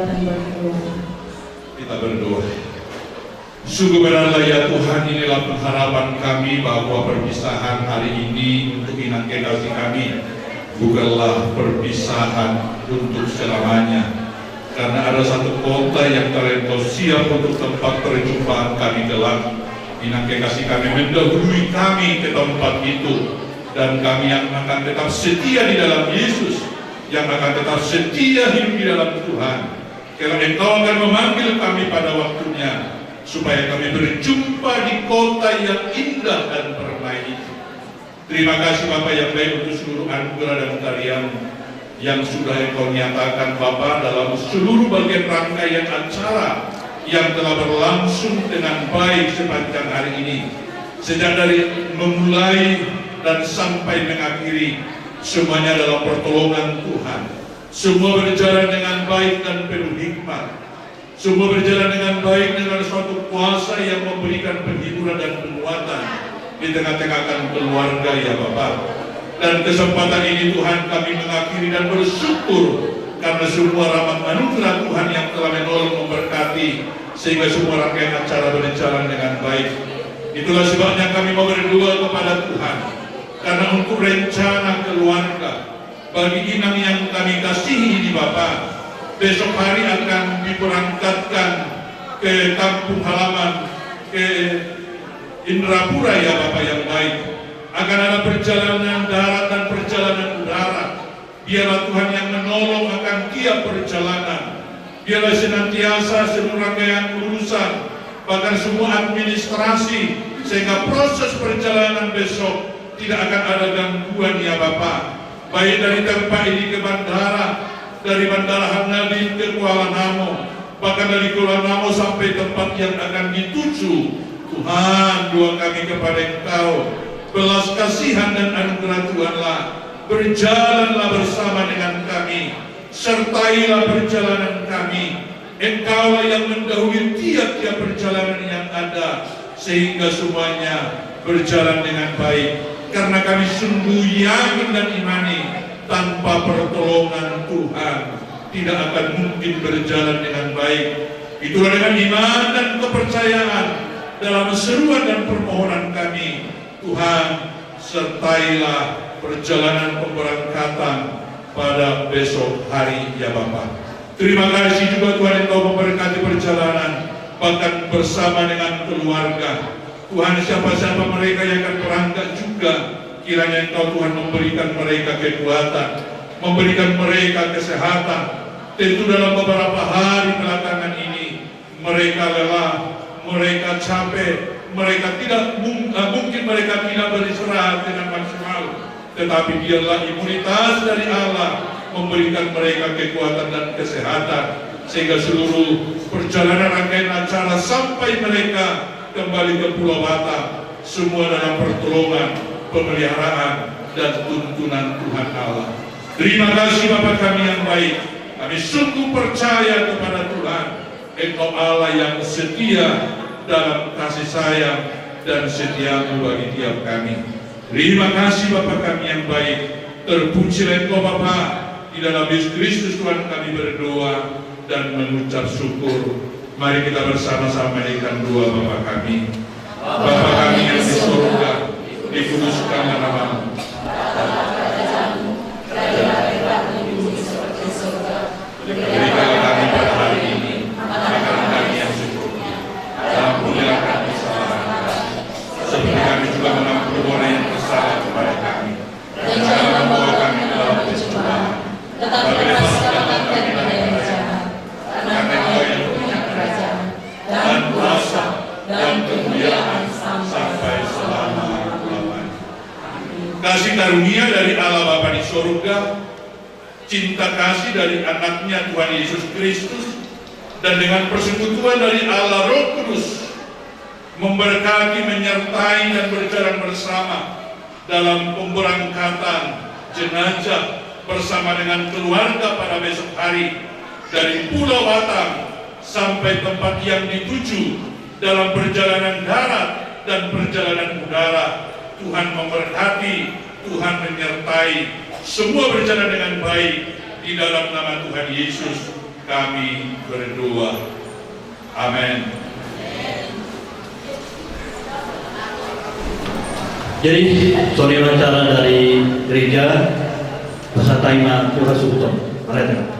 kekuatan berkeluarga. Kita berdoa. Sungguh benarlah ya Tuhan, inilah pengharapan kami bahwa perpisahan hari ini untuk inang kekasih kami bukanlah perpisahan untuk selamanya. Karena ada satu kota yang Engkau siap untuk tempat perjumpaan kami kelak. Inang kekasih kami mendahului kami ke tempat itu, dan kami yang akan tetap setia di dalam Yesus, yang akan tetap setia hidup di dalam Tuhan. Karena Engkau akan memanggil kami pada waktunya, supaya kami berjumpa di kota yang indah dan permai itu. Terima kasih Bapa yang baik untuk seluruh anugerah dan karya-Mu yang sudah Engkau nyatakan Bapa dalam seluruh bagian rangkaian acara yang telah berlangsung dengan baik sepanjang hari ini. Sejak dari memulai dan sampai mengakhiri, semuanya dalam pertolongan Tuhan. Semua berjalan dengan baik dan penuh hikmat. Semua berjalan dengan baik dengan suatu kuasa yang memberikan penghiburan dan penguatan di tengah-tengah keluarga ya Bapak. Dan kesempatan ini Tuhan kami mengakhiri dan bersyukur karena semua rahmat anugerah Tuhan yang telah menolong memberkati sehingga semua rangkaian acara berjalan dengan baik. Itulah sebabnya kami mau berdoa kepada Tuhan karena untuk rencana keluarga bagi inang yang kami kasihi ini Bapak, besok hari akan diberangkatkan ke kampung halaman, ke Indrapura ya Bapak yang baik. Akan ada perjalanan darat dan perjalanan udara. Biarlah Tuhan yang menolong akan tiap perjalanan. Biarlah senantiasa seluruh rangkaian urusan, bahkan semua administrasi, sehingga proses perjalanan besok tidak akan ada gangguan ya Bapak. Baik dari tempat ini ke bandara, dari Bandara Hagnadin ke Kuala Namo, bahkan dari Kuala Namo sampai tempat yang akan dituju. Tuhan, doa kami kepada Engkau, belas kasihan dan anugerah Tuhanlah, berjalanlah bersama dengan kami, sertailah perjalanan kami. Engkaulah yang mendahului tiap-tiap perjalanan yang ada, sehingga semuanya berjalan dengan baik. Karena kami sungguh yakin dan imani, tanpa pertolongan Tuhan tidak akan mungkin berjalan dengan baik. Itulah dengan iman dan kepercayaan dalam seruan dan permohonan kami, Tuhan sertailah perjalanan pemberangkatan pada besok hari ya Bapa. Terima kasih juga Tuhan Engkau memberkati perjalanan bahkan bersama dengan keluarga. Tuhan, siapa-siapa mereka yang akan berangkat juga, kiranya Engkau Tuhan memberikan mereka kekuatan, memberikan mereka kesehatan. Tentu dalam beberapa hari belakangan ini mereka lelah, mereka capek, mereka tidak mungkin mereka tidak beristirahat dengan maksimal. Tetapi biarlah imunitas dari Allah memberikan mereka kekuatan dan kesehatan, sehingga seluruh perjalanan rangkaian acara sampai mereka kembali ke Pulau Batam, semua dalam pertolongan, pemeliharaan, dan tuntunan Tuhan Allah. Terima kasih Bapa kami yang baik. Kami sungguh percaya kepada Tuhan, Engkau Allah yang setia dalam kasih sayang dan setia-Mu bagi tiap kami. Terima kasih Bapa kami yang baik. Terpujilah Engkau Bapa. Di dalam Yesus Kristus Tuhan kami berdoa dan mengucap syukur. Mari kita bersama-sama menaikkan doa Bapa kami. Bapa kami yang di surga, dikuduskanlah nama-Mu. Berikanlah kami pada hari ini makanan kami yang secukupnya. Ampunilah kami kesalahan kami, seperti kami juga mengampuni orang yang bersalah kepada kami. Dan jangan membawa kami ke dalam pencobaan, tetapi lepaskanlah kami dari yang jahat. Karena Engkau yang punya kerajaan dan kuasa dan kemuliaan sampai selama-lamanya. Kasih karunia dari Allah Bapa di surga, cinta kasih dari anaknya Tuhan Yesus Kristus, dan dengan persekutuan dari Allah Roh Kudus memberkati, menyertai dan berjalan bersama dalam pemberangkatan jenazah bersama dengan keluarga pada besok hari dari Pulau Batam sampai tempat yang dituju dalam perjalanan darat dan perjalanan udara. Tuhan memberkati, Tuhan menyertai, semua berjalan dengan baik di dalam nama Tuhan Yesus. kami berdoa. Amin. Jadi, saudara acara dari gereja peserta Ima Pura Sukuto. Mari.